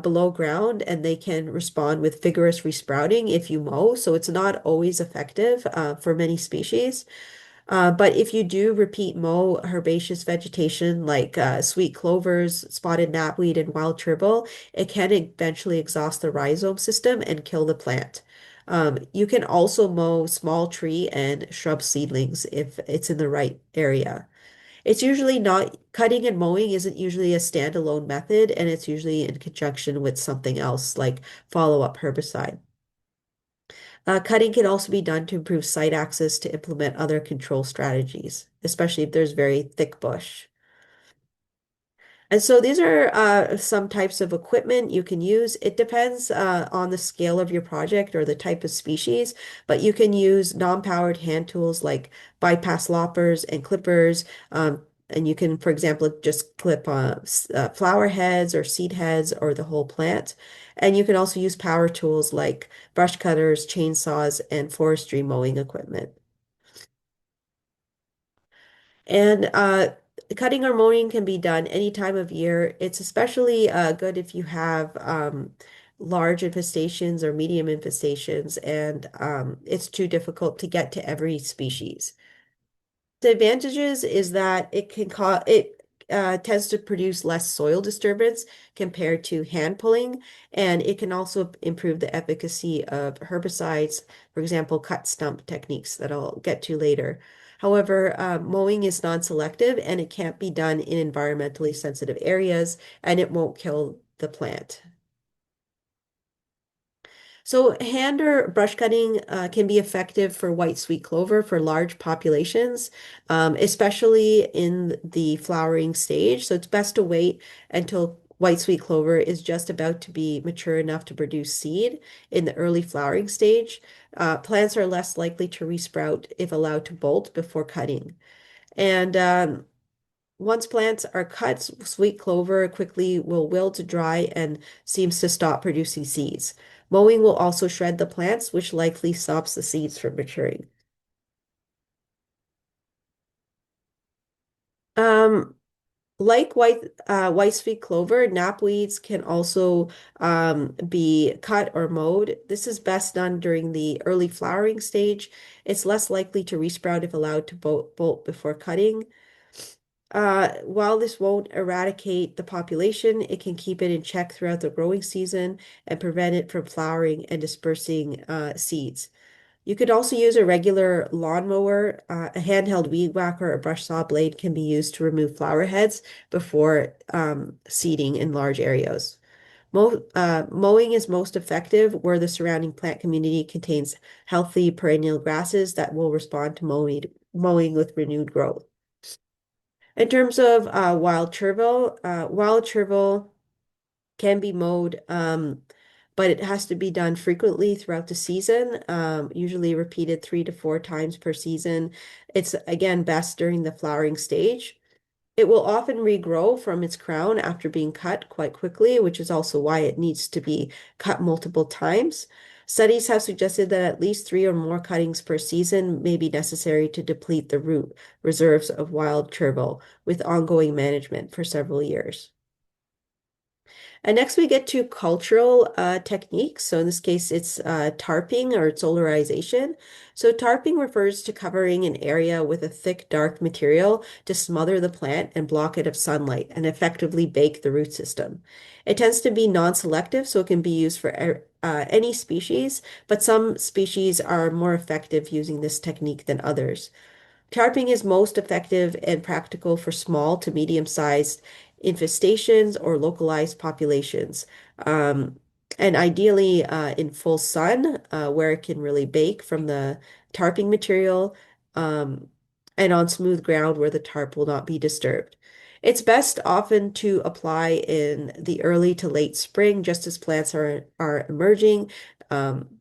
below ground and they can respond with vigorous resprouting if you mow. So it's not always effective for many species. But if you do repeat mow herbaceous vegetation like sweet clovers, spotted knapweed, and wild chervil, it can eventually exhaust the rhizome system and kill the plant. You can also mow small tree and shrub seedlings if it's in the right area. It's usually not, cutting and mowing isn't usually a standalone method, and it's usually in conjunction with something else like follow-up herbicide. Cutting can also be done to improve site access to implement other control strategies, especially if there's very thick bush. And so these are some types of equipment you can use. It depends on the scale of your project or the type of species, but you can use non-powered hand tools like bypass loppers and clippers. And you can, for example, just clip flower heads or seed heads or the whole plant. And you can also use power tools like brush cutters, chainsaws, and forestry mowing equipment. And cutting or mowing can be done any time of year. It's especially good if you have large infestations or medium infestations, and it's too difficult to get to every species. The advantages is that it tends to produce less soil disturbance compared to hand pulling, and it can also improve the efficacy of herbicides, for example, cut stump techniques that I'll get to later. However, mowing is non-selective and it can't be done in environmentally sensitive areas, and it won't kill the plant. So hand or brush cutting can be effective for white sweet clover for large populations, especially in the flowering stage. So it's best to wait until white sweet clover is just about to be mature enough to produce seed in the early flowering stage. Plants are less likely to resprout if allowed to bolt before cutting. And once plants are cut, sweet clover quickly will wilt to dry and seems to stop producing seeds. Mowing will also shred the plants, which likely stops the seeds from maturing. Um, like white sweet clover, knapweeds can also be cut or mowed. This is best done during the early flowering stage. It's less likely to resprout if allowed to bolt before cutting. While this won't eradicate the population, it can keep it in check throughout the growing season and prevent it from flowering and dispersing seeds. You could also use a regular lawnmower. A handheld weed whacker or brush saw blade can be used to remove flower heads before seeding in large areas. Mowing is most effective where the surrounding plant community contains healthy perennial grasses that will respond to mowing with renewed growth. In terms of wild chervil can be mowed, but it has to be done frequently throughout the season, usually repeated 3 to 4 times per season. It's again best during the flowering stage. It will often regrow from its crown after being cut quite quickly, which is also why it needs to be cut multiple times. Studies have suggested that at least 3 or more cuttings per season may be necessary to deplete the root reserves of wild chervil with ongoing management for several years. And next we get to cultural techniques. So in this case, it's tarping or solarization. So tarping refers to covering an area with a thick, dark material to smother the plant and block it of sunlight and effectively bake the root system. It tends to be non-selective, so it can be used for any species, but some species are more effective using this technique than others. Tarping is most effective and practical for small to medium-sized infestations or localized populations. Um, and ideally in full sun, where it can really bake from the tarping material, um, and on smooth ground where the tarp will not be disturbed. It's best often to apply in the early to late spring, just as plants are emerging. Um,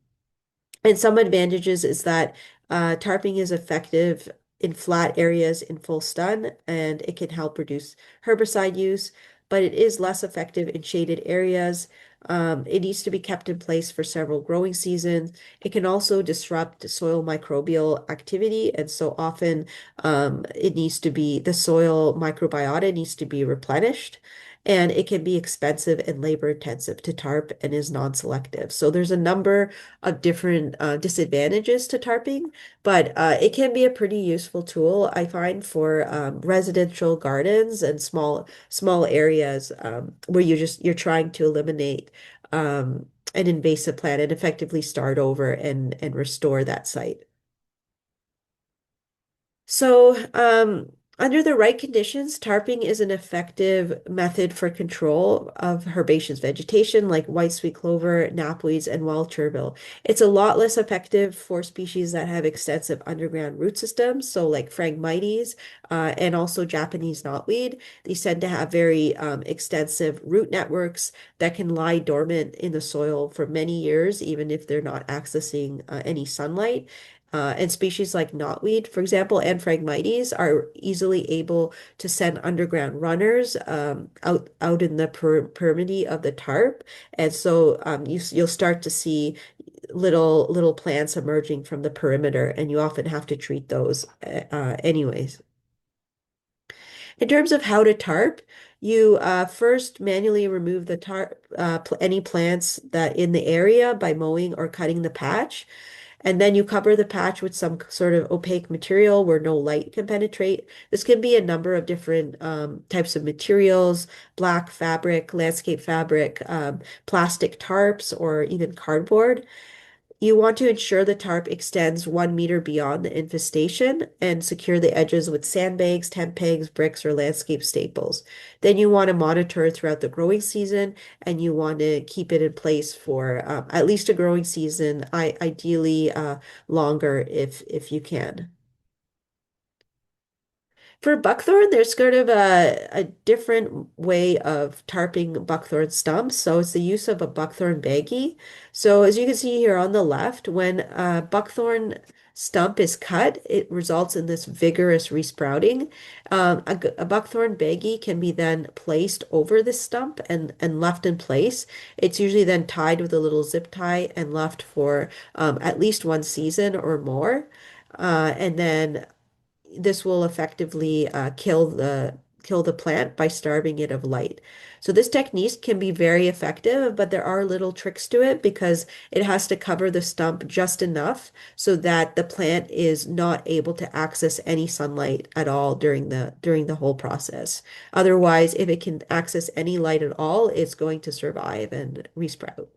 and some advantages is that tarping is effective in flat areas in full stun, and it can help reduce herbicide use, but it is less effective in shaded areas. It needs to be kept in place for several growing seasons. It can also disrupt soil microbial activity, and so often the soil microbiota needs to be replenished. And it can be expensive and labor intensive to tarp and is non-selective. So there's a number of different disadvantages to tarping, but it can be a pretty useful tool, I find, for residential gardens and small areas where you're trying to eliminate an invasive plant and effectively start over and restore that site. So, under the right conditions, tarping is an effective method for control of herbaceous vegetation like white sweet clover, knapweeds, and wild chervil. It's a lot less effective for species that have extensive underground root systems, so like Phragmites, and also Japanese knotweed. These tend to have very extensive root networks that can lie dormant in the soil for many years, even if they're not accessing any sunlight. And species like knotweed, for example, and Phragmites are easily able to send underground runners out in the permity of the tarp, and so you'll start to see little plants emerging from the perimeter, and you often have to treat those anyways. In terms of how to tarp, you first manually remove the tarp any plants that in the area by mowing or cutting the patch. And then you cover the patch with some sort of opaque material where no light can penetrate. This can be a number of different types of materials, black fabric, landscape fabric, plastic tarps, or even cardboard. You want to ensure the tarp extends 1 meter beyond the infestation and secure the edges with sandbags, tent pegs, bricks, or landscape staples. Then you want to monitor throughout the growing season and you want to keep it in place for at least a growing season, ideally longer if you can. For buckthorn, there's sort of a different way of tarping buckthorn stumps. So it's the use of a buckthorn baggie. So as you can see here on the left, when a buckthorn stump is cut, it results in this vigorous resprouting. A buckthorn baggie can be then placed over the stump and left in place. It's usually then tied with a little zip tie and left for at least one season or more. And then this will effectively kill the plant by starving it of light. So this technique can be very effective, but there are little tricks to it because it has to cover the stump just enough so that the plant is not able to access any sunlight at all during the whole process. Otherwise, if it can access any light at all, it's going to survive and resprout.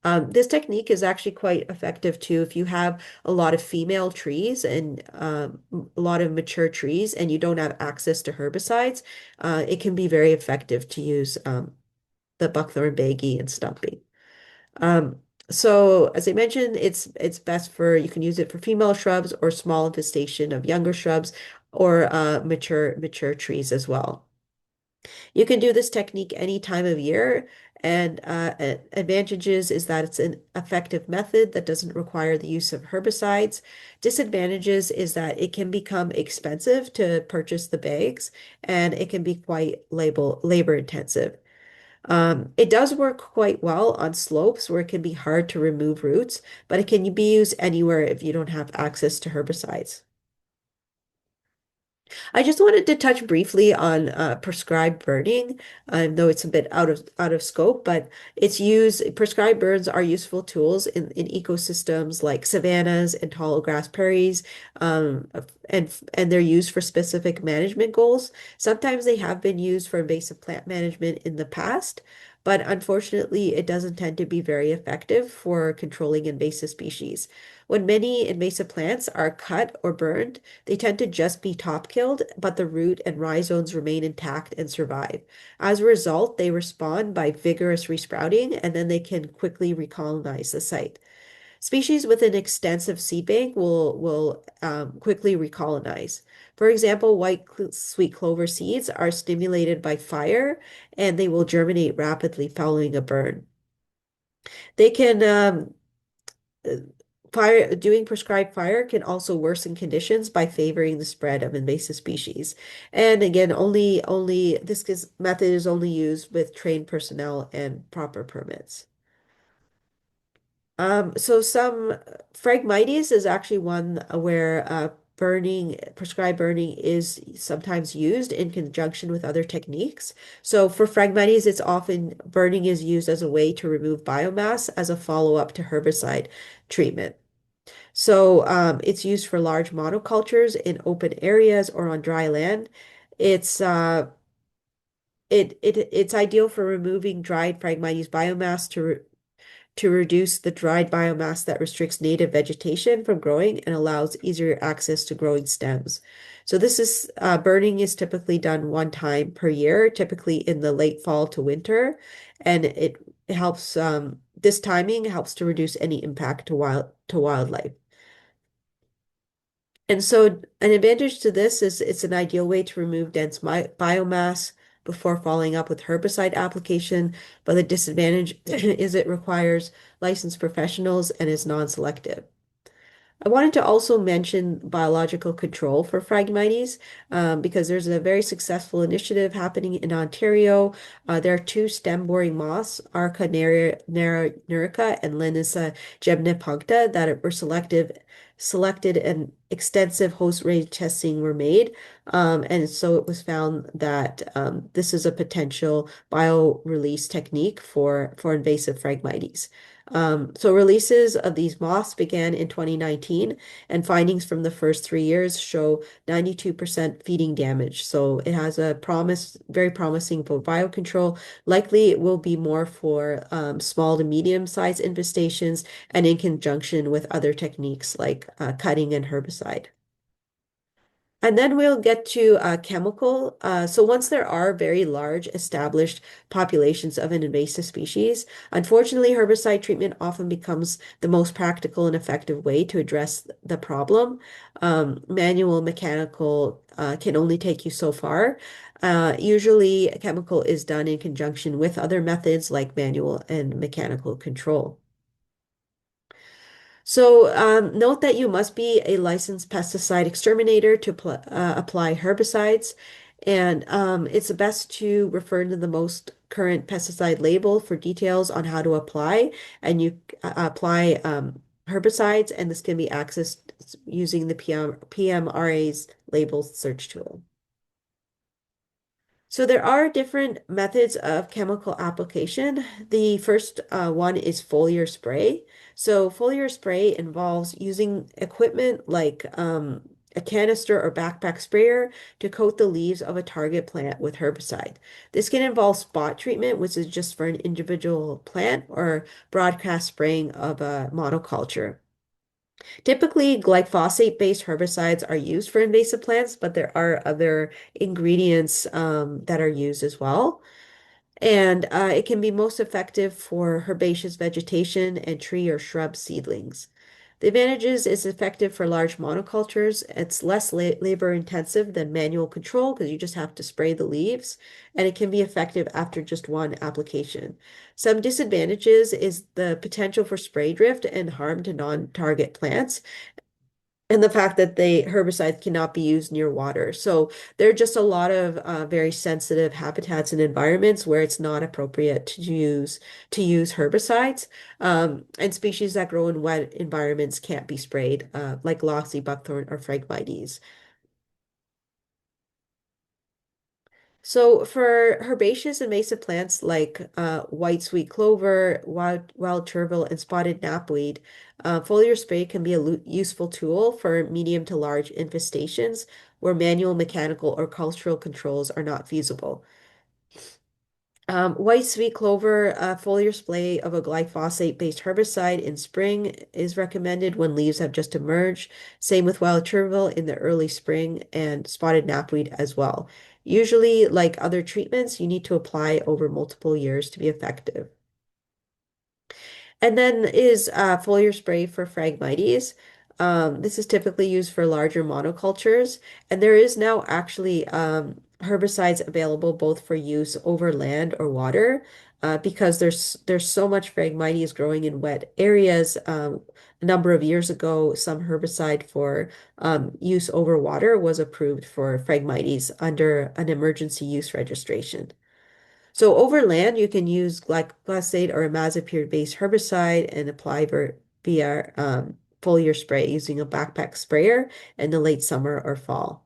This technique is actually quite effective too if you have a lot of female trees and a lot of mature trees and you don't have access to herbicides. It can be very effective to use the buckthorn baggie and stumping. Um, so as I mentioned, it's best for you can use it for female shrubs or small infestation of younger shrubs or mature trees as well. You can do this technique any time of year, and advantages is that it's an effective method that doesn't require the use of herbicides. Disadvantages is that it can become expensive to purchase the bags, and it can be quite labor intensive. It does work quite well on slopes where it can be hard to remove roots, but it can be used anywhere if you don't have access to herbicides. I just wanted to touch briefly on prescribed burning, though it's a bit out of scope, but it's used. Prescribed burns are useful tools in ecosystems like savannas and tall grass prairies, and they're used for specific management goals. Sometimes they have been used for invasive plant management in the past, but unfortunately, it doesn't tend to be very effective for controlling invasive species. When many invasive plants are cut or burned, they tend to just be top killed, but the root and rhizomes remain intact and survive. As a result, they respond by vigorous resprouting, and then they can quickly recolonize the site. Species with an extensive seed bank will quickly recolonize. For example, sweet clover seeds are stimulated by fire, and they will germinate rapidly following a burn. They can uh, Fire doing prescribed fire can also worsen conditions by favoring the spread of invasive species. And again, only method is only used with trained personnel and proper permits. So some Phragmites is actually one where prescribed burning is sometimes used in conjunction with other techniques. So for Phragmites, it's often burning is used as a way to remove biomass as a follow-up to herbicide treatment. So it's used for large monocultures in open areas or on dry land. It's it's ideal for removing dried Phragmites biomass to reduce the dried biomass that restricts native vegetation from growing and allows easier access to growing stems. So this is burning is typically done one time per year, typically in the late fall to winter, and it helps this timing helps to reduce any impact to wildlife. And so an advantage to this is it's an ideal way to remove dense biomass before following up with herbicide application, but the disadvantage is it requires licensed professionals and is non-selective. I wanted to also mention biological control for Phragmites because there's a very successful initiative happening in Ontario. There are two stem-boring moths, nerica and Linissa gemnipuncta, that were selected and extensive host range testing were made. And so it was found that this is a potential bio-release technique for invasive Phragmites. So releases of these moths began in 2019, and findings from the first 3 years show 92% feeding damage. So it has very promising for biocontrol. Likely it will be more for small to medium-sized infestations and in conjunction with other techniques like cutting and herbicide. And then we'll get to chemical. So once there are very large established populations of an invasive species, unfortunately, herbicide treatment often becomes the most practical and effective way to address the problem. Manual, mechanical can only take you so far. Usually, chemical is done in conjunction with other methods like manual and mechanical control. So note that you must be a licensed pesticide exterminator to apply herbicides, and it's best to refer to the most current pesticide label for details on how to apply, and you apply herbicides, and this can be accessed using the PMRA's label search tool. So there are different methods of chemical application. The first one is foliar spray. So foliar spray involves using equipment like a canister or backpack sprayer to coat the leaves of a target plant with herbicide. This can involve spot treatment, which is just for an individual plant, or broadcast spraying of a monoculture. Typically, glyphosate-based herbicides are used for invasive plants, but there are other ingredients that are used as well. And it can be most effective for herbaceous vegetation and tree or shrub seedlings. The advantages is effective for large monocultures. It's less labor intensive than manual control because you just have to spray the leaves, and it can be effective after just one application. Some disadvantages is the potential for spray drift and harm to non-target plants, and the fact that the herbicides cannot be used near water. So there are just a lot of very sensitive habitats and environments where it's not appropriate to use herbicides. And species that grow in wet environments can't be sprayed, like glossy buckthorn or Phragmites. So for herbaceous invasive plants like white sweet clover, wild chervil, and spotted knapweed, foliar spray can be a useful tool for medium to large infestations where manual, mechanical, or cultural controls are not feasible. White sweet clover, foliar spray of a glyphosate-based herbicide in spring is recommended when leaves have just emerged. Same with wild chervil in the early spring and spotted knapweed as well. Usually, like other treatments, you need to apply over multiple years to be effective. And then is foliar spray for Phragmites. This is typically used for larger monocultures, and there is now actually herbicides available both for use over land or water, because there's so much Phragmites growing in wet areas. A number of years ago, some herbicide for use over water was approved for Phragmites under an emergency use registration. So over land, you can use glyphosate or imazapyr-based herbicide and apply via foliar spray using a backpack sprayer in the late summer or fall.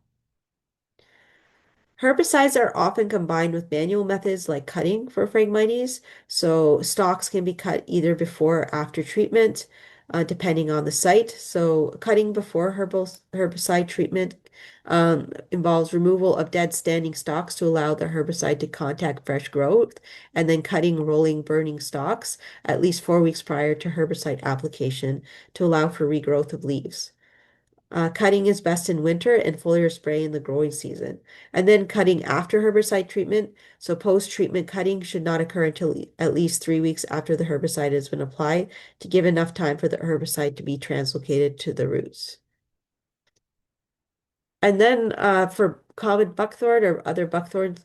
Herbicides are often combined with manual methods like cutting for Phragmites. So stalks can be cut either before or after treatment, depending on the site. So cutting before herbicide treatment involves removal of dead standing stalks to allow the herbicide to contact fresh growth, and then cutting rolling burning stalks at least 4 weeks prior to herbicide application to allow for regrowth of leaves. Cutting is best in winter and foliar spray in the growing season. And then cutting after herbicide treatment. So post-treatment cutting should not occur until at least 3 weeks after the herbicide has been applied to give enough time for the herbicide to be translocated to the roots. And then for common buckthorn or other buckthorn,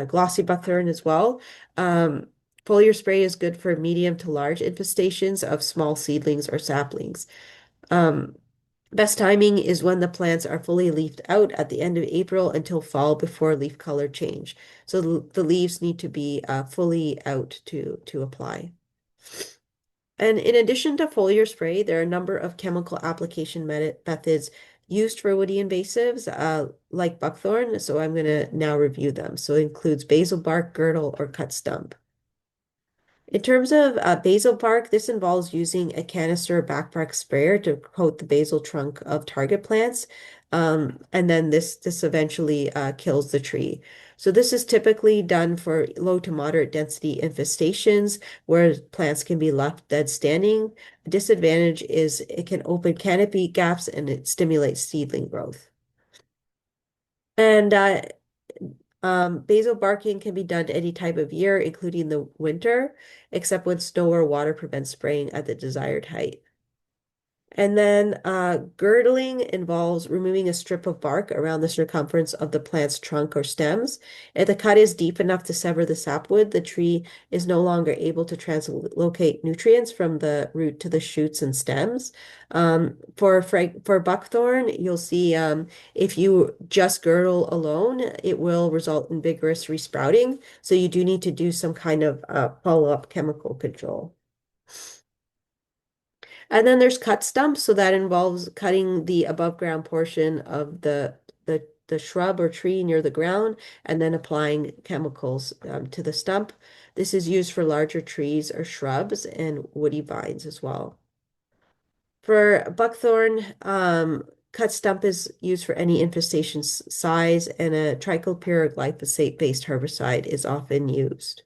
glossy buckthorn as well, um, foliar spray is good for medium to large infestations of small seedlings or saplings. Um, Best timing is when the plants are fully leafed out at the end of April until fall before leaf color change. So the leaves need to be fully out to apply. And in addition to foliar spray, there are a number of chemical application methods used for woody invasives, like buckthorn. So I'm going to now review them. So it includes basal bark, girdle, or cut stump. In terms of basal bark, this involves using a canister backpack sprayer to coat the basal trunk of target plants. And then this eventually kills the tree. So this is typically done for low to moderate density infestations where plants can be left dead standing. A disadvantage is it can open canopy gaps and it stimulates seedling growth. And basal barking can be done any time of year, including the winter, except when snow or water prevents spraying at the desired height. And then girdling involves removing a strip of bark around the circumference of the plant's trunk or stems. If the cut is deep enough to sever the sapwood, the tree is no longer able to translocate nutrients from the root to the shoots and stems. For buckthorn, you'll see if you just girdle alone, it will result in vigorous resprouting. So you do need to do some kind of follow-up chemical control. And then there's cut stumps, so that involves cutting the above ground portion of the shrub or tree near the ground and then applying chemicals to the stump. This is used for larger trees or shrubs and woody vines as well. For buckthorn, cut stump is used for any infestation size, and a triclopyr glyphosate-based herbicide is often used.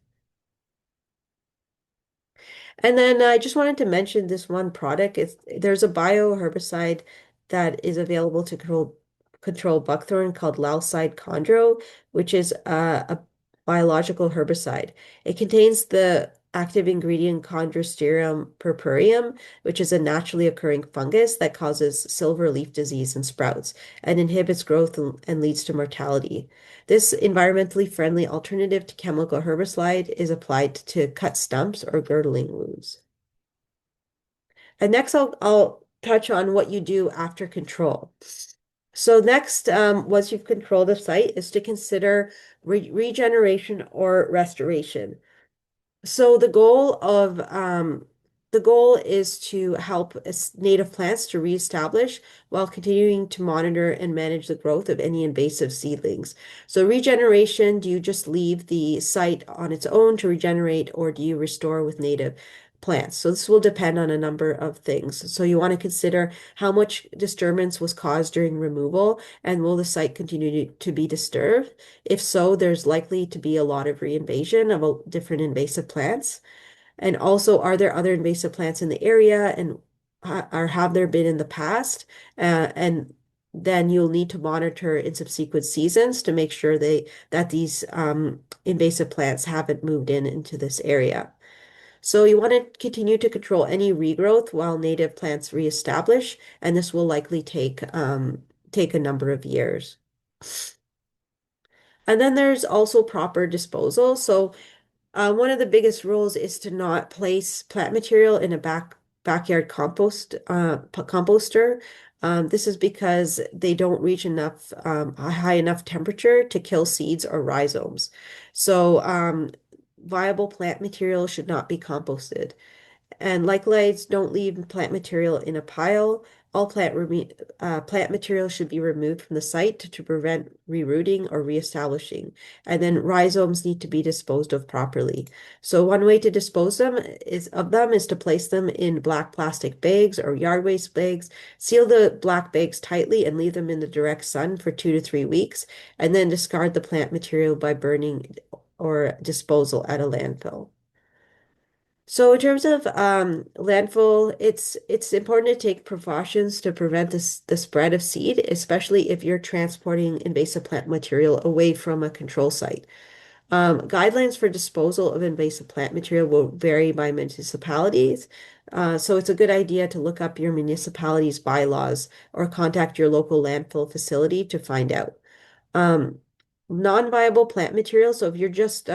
And then I just wanted to mention this one product. There's a bioherbicide that is available to control buckthorn called Lalside Chondro, which is a biological herbicide. It contains the active ingredient Chondrosterum purpureum, which is a naturally occurring fungus that causes silver leaf disease in sprouts and inhibits growth and leads to mortality. This environmentally friendly alternative to chemical herbicide is applied to cut stumps or girdling wounds. And next, I'll touch on what you do after control. So next, once you've controlled the site, is to consider regeneration or restoration. So the goal of The goal is to help native plants to reestablish while continuing to monitor and manage the growth of any invasive seedlings. So regeneration, do you just leave the site on its own to regenerate, or do you restore with native plants? So this will depend on a number of things. So you want to consider how much disturbance was caused during removal, and will the site continue to be disturbed? If so, there's likely to be a lot of reinvasion of different invasive plants. And also, are there other invasive plants in the area, and or have there been in the past? And then you'll need to monitor in subsequent seasons to make sure that these invasive plants haven't moved into this area. So you want to continue to control any regrowth while native plants reestablish, and this will likely take a number of years. And then there's also proper disposal. So one of the biggest rules is to not place plant material in a backyard composter. This is because they don't reach a high enough temperature to kill seeds or rhizomes. So viable plant material should not be composted. And likewise, don't leave plant material in a pile. All plant material should be removed from the site to prevent rerooting or reestablishing. And then rhizomes need to be disposed of properly. So one way to dispose of them is to place them in black plastic bags or yard waste bags. Seal the black bags tightly and leave them in the direct sun for 2 to 3 weeks, and then discard the plant material by burning or disposal at a landfill. So in terms of landfill, it's important to take precautions to prevent the spread of seed, especially if you're transporting invasive plant material away from a control site. Guidelines for disposal of invasive plant material will vary by municipalities. So it's a good idea to look up your municipality's bylaws or contact your local landfill facility to find out. Um, Non-viable plant material. So if you're just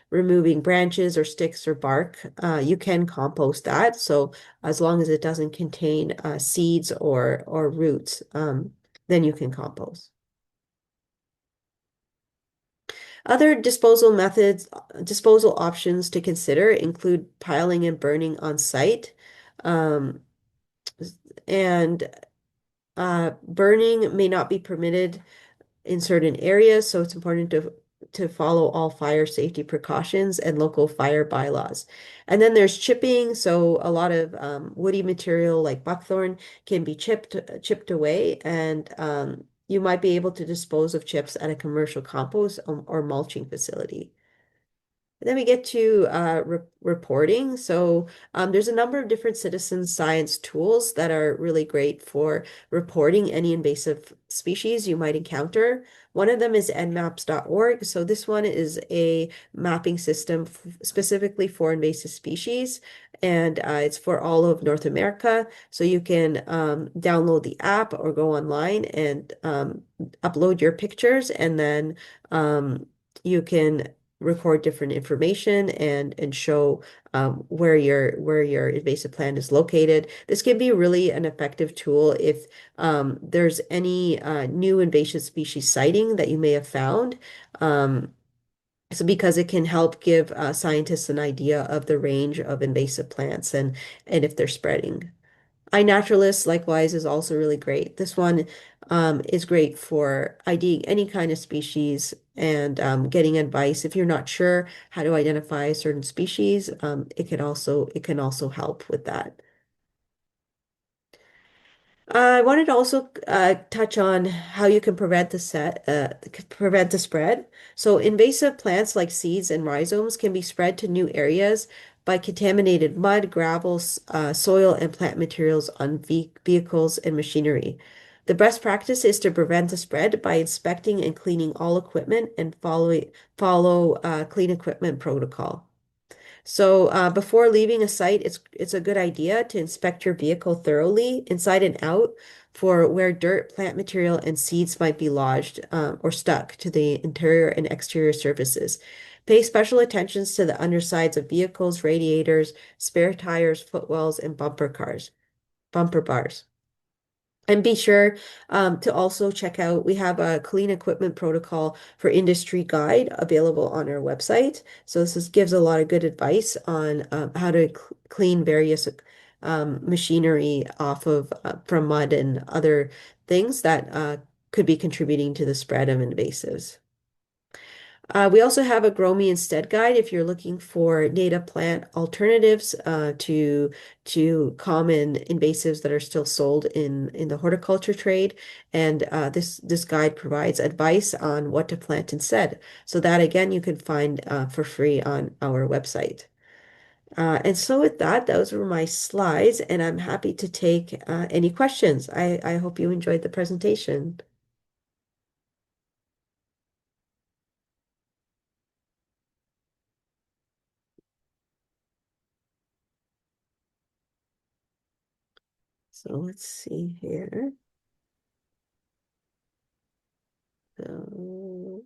removing branches or sticks or bark, you can compost that. So as long as it doesn't contain seeds or roots, then you can compost. Other disposal options to consider include piling and burning on site. Um, and burning may not be permitted in certain areas, so it's important to follow all fire safety precautions and local fire bylaws. And then there's chipping, so a lot of woody material like buckthorn can be chipped away, and you might be able to dispose of chips at a commercial compost or mulching facility. And then we get to reporting. So there's a number of different citizen science tools that are really great for reporting any invasive species you might encounter. One of them is nmaps.org. So this one is a mapping system specifically for invasive species, and it's for all of North America. So you can download the app or go online and upload your pictures, and then you can record different information and show where your invasive plant is located. This can be really an effective tool if there's any new invasive species sighting that you may have found. So because it can help give scientists an idea of the range of invasive plants and if they're spreading. iNaturalist likewise is also really great. This one is great for IDing any kind of species and getting advice. If you're not sure how to identify a certain species, it can also help with that. I wanted to also touch on how you can prevent the spread. So invasive plants like seeds and rhizomes can be spread to new areas by contaminated mud, gravel, soil, and plant materials on vehicles and machinery. The best practice is to prevent the spread by inspecting and cleaning all equipment and follow clean equipment protocol. So before leaving a site, it's a good idea to inspect your vehicle thoroughly, inside and out, for where dirt, plant material, and seeds might be lodged or stuck to the interior and exterior surfaces. Pay special attentions to the undersides of vehicles, radiators, spare tires, footwells, and bumper bars. And be sure to also check out, we have a clean equipment protocol for industry guide available on our website. So gives a lot of good advice on how to clean various machinery off of from mud and other things that could be contributing to the spread of invasives. We also have a Grow Me Instead guide if you're looking for native plant alternatives to common invasives that are still sold in the horticulture trade. And this guide provides advice on what to plant instead. So that again you can find for free on our website. And so with that, those were my slides, and I'm happy to take any questions. I hope you enjoyed the presentation. So let's see here. So,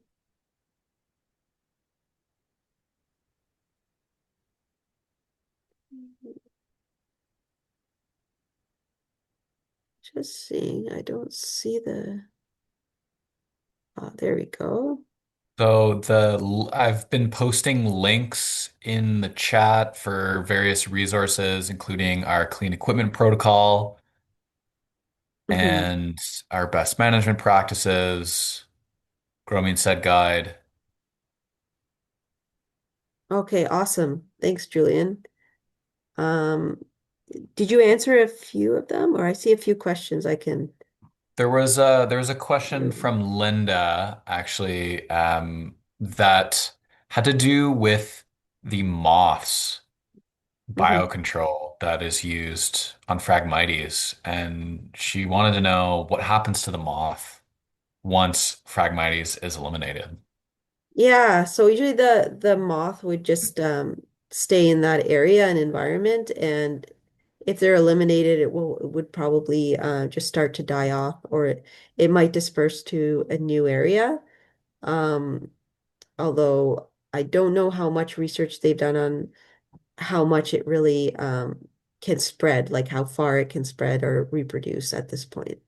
just seeing, I don't see there we go. So I've been posting links in the chat for various resources, including our clean equipment protocol Hmm. and our best management practices, grooming said guide. Okay, awesome. Thanks, Julian. Um, did you answer a few of them, or I see a few questions I can There was a question do? from Linda actually that had to do with the moths Hmm. biocontrol that is used on Phragmites, and she wanted to know what happens to the moth once Phragmites is eliminated. Yeah, so usually the moth would just stay in that area and environment, and if they're eliminated, it would probably just start to die off, or it might disperse to a new area. Um, Although I don't know how much research they've done on how much it really can spread, like how far it can spread or reproduce at this point.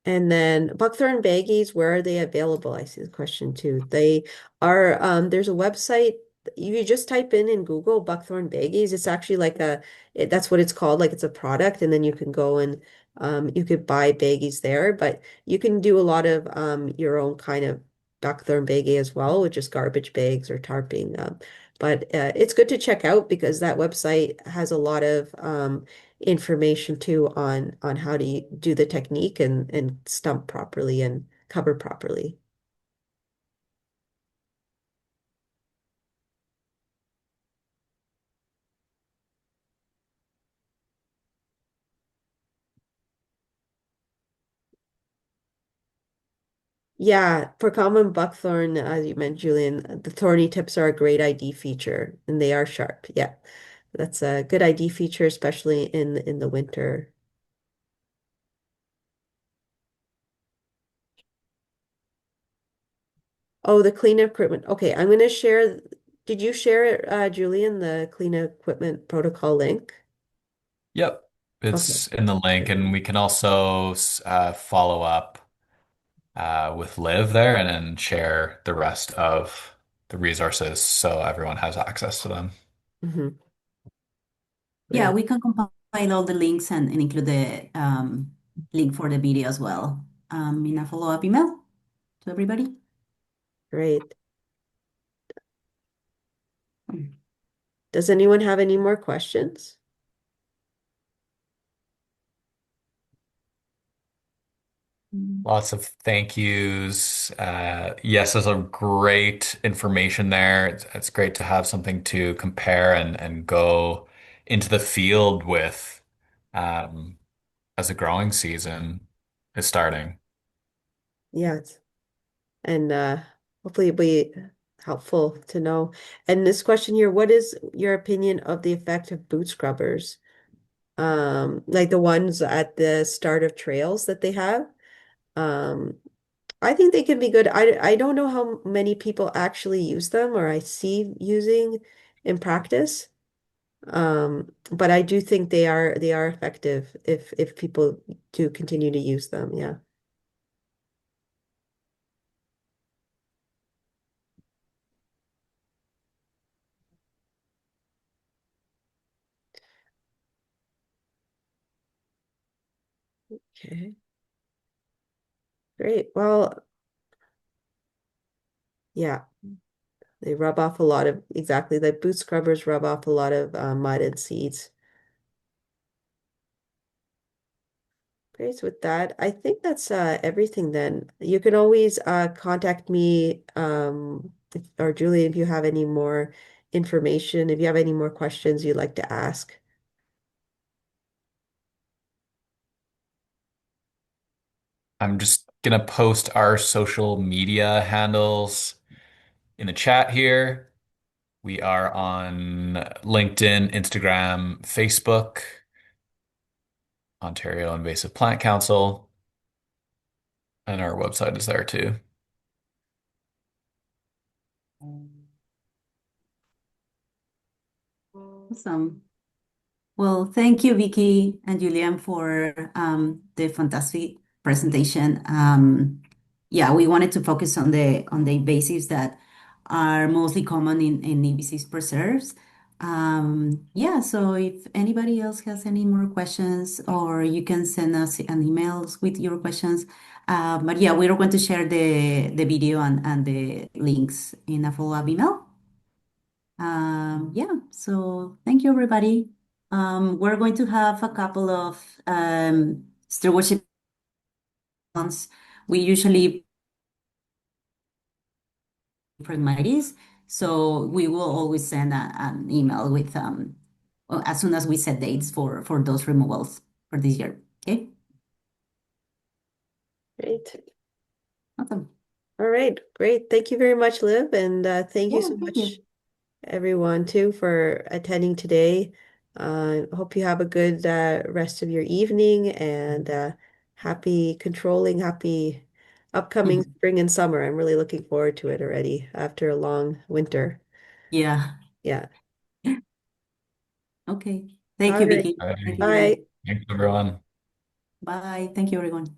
And then buckthorn baggies, where are they available? I see the question too. They are, there's a website, you just type in Google buckthorn baggies. It's actually like that's what it's called, like it's a product, and then you can go and you could buy baggies there, but you can do a lot of your own kind of buckthorn baggie as well, with just garbage bags or tarping. But it's good to check out because that website has a lot of information too on how to do the technique and stump properly and cover properly. Yeah, for common buckthorn, as you mentioned, Julian, the thorny tips are a great ID feature and they are sharp. Yeah, that's a good ID feature, especially in the winter. Oh, the clean equipment. Okay, I'm going to share. Did you share it, Julian, the clean equipment protocol link? Yep. Okay. It's in the link, and we can also follow up with Liv there and then share the rest of the resources so everyone has access to them. Hmm. Yeah, Great. we can compile all the links and include the link for the video as well in a follow-up email to everybody. Great. Does anyone have any more questions? Mm. Lots of thank yous. Yes, there's a great information there. It's great to have something to compare and go into the field with um, as the growing season is starting. Yes. And hopefully it'll be helpful to know. And this question here, what is your opinion of the effect of boot scrubbers? Like the ones at the start of trails that they have. Um, I think they can be good. I don't know how many people actually use them or I see using in practice. But I do think they are effective if people do continue to use them. Yeah. Okay. Great. Well, yeah, they rub off a lot of exactly the boot scrubbers rub off a lot of mud and seeds. Great. So with that, I think that's everything then. You can always contact me or Julie if you have any more information, if you have any more questions you'd like to ask. I'm just gonna post our social media handles in the chat here. We are on LinkedIn, Instagram, Facebook, Ontario Invasive Plant Council, and our website is there too. Awesome. Well, thank you, Vicky and Julian, for the fantastic presentation. Yeah, we wanted to focus on the invasives that are mostly common in invasive preserves. Yeah, so if anybody else has any more questions, or you can send us an emails with your questions. But yeah, we're going to share the video and the links in a follow-up email. Yeah, so thank you, everybody. We're going to have a couple of stewardship months. We usually primarities, so we will always send an email with as soon as we set dates for those removals for this year. Okay, Great. awesome. All right, great. Thank you very much, Liv, and thank you Yeah, so thank much, you. everyone, too, for attending today. Hope you have a good rest of your evening and happy upcoming spring and summer. I'm really looking forward to it already after a long winter. Yeah. Yeah. Okay. Thank All you, right. Vicky. All Thank right. you, Julian. Bye. Thanks, everyone. Bye. Thank you, everyone.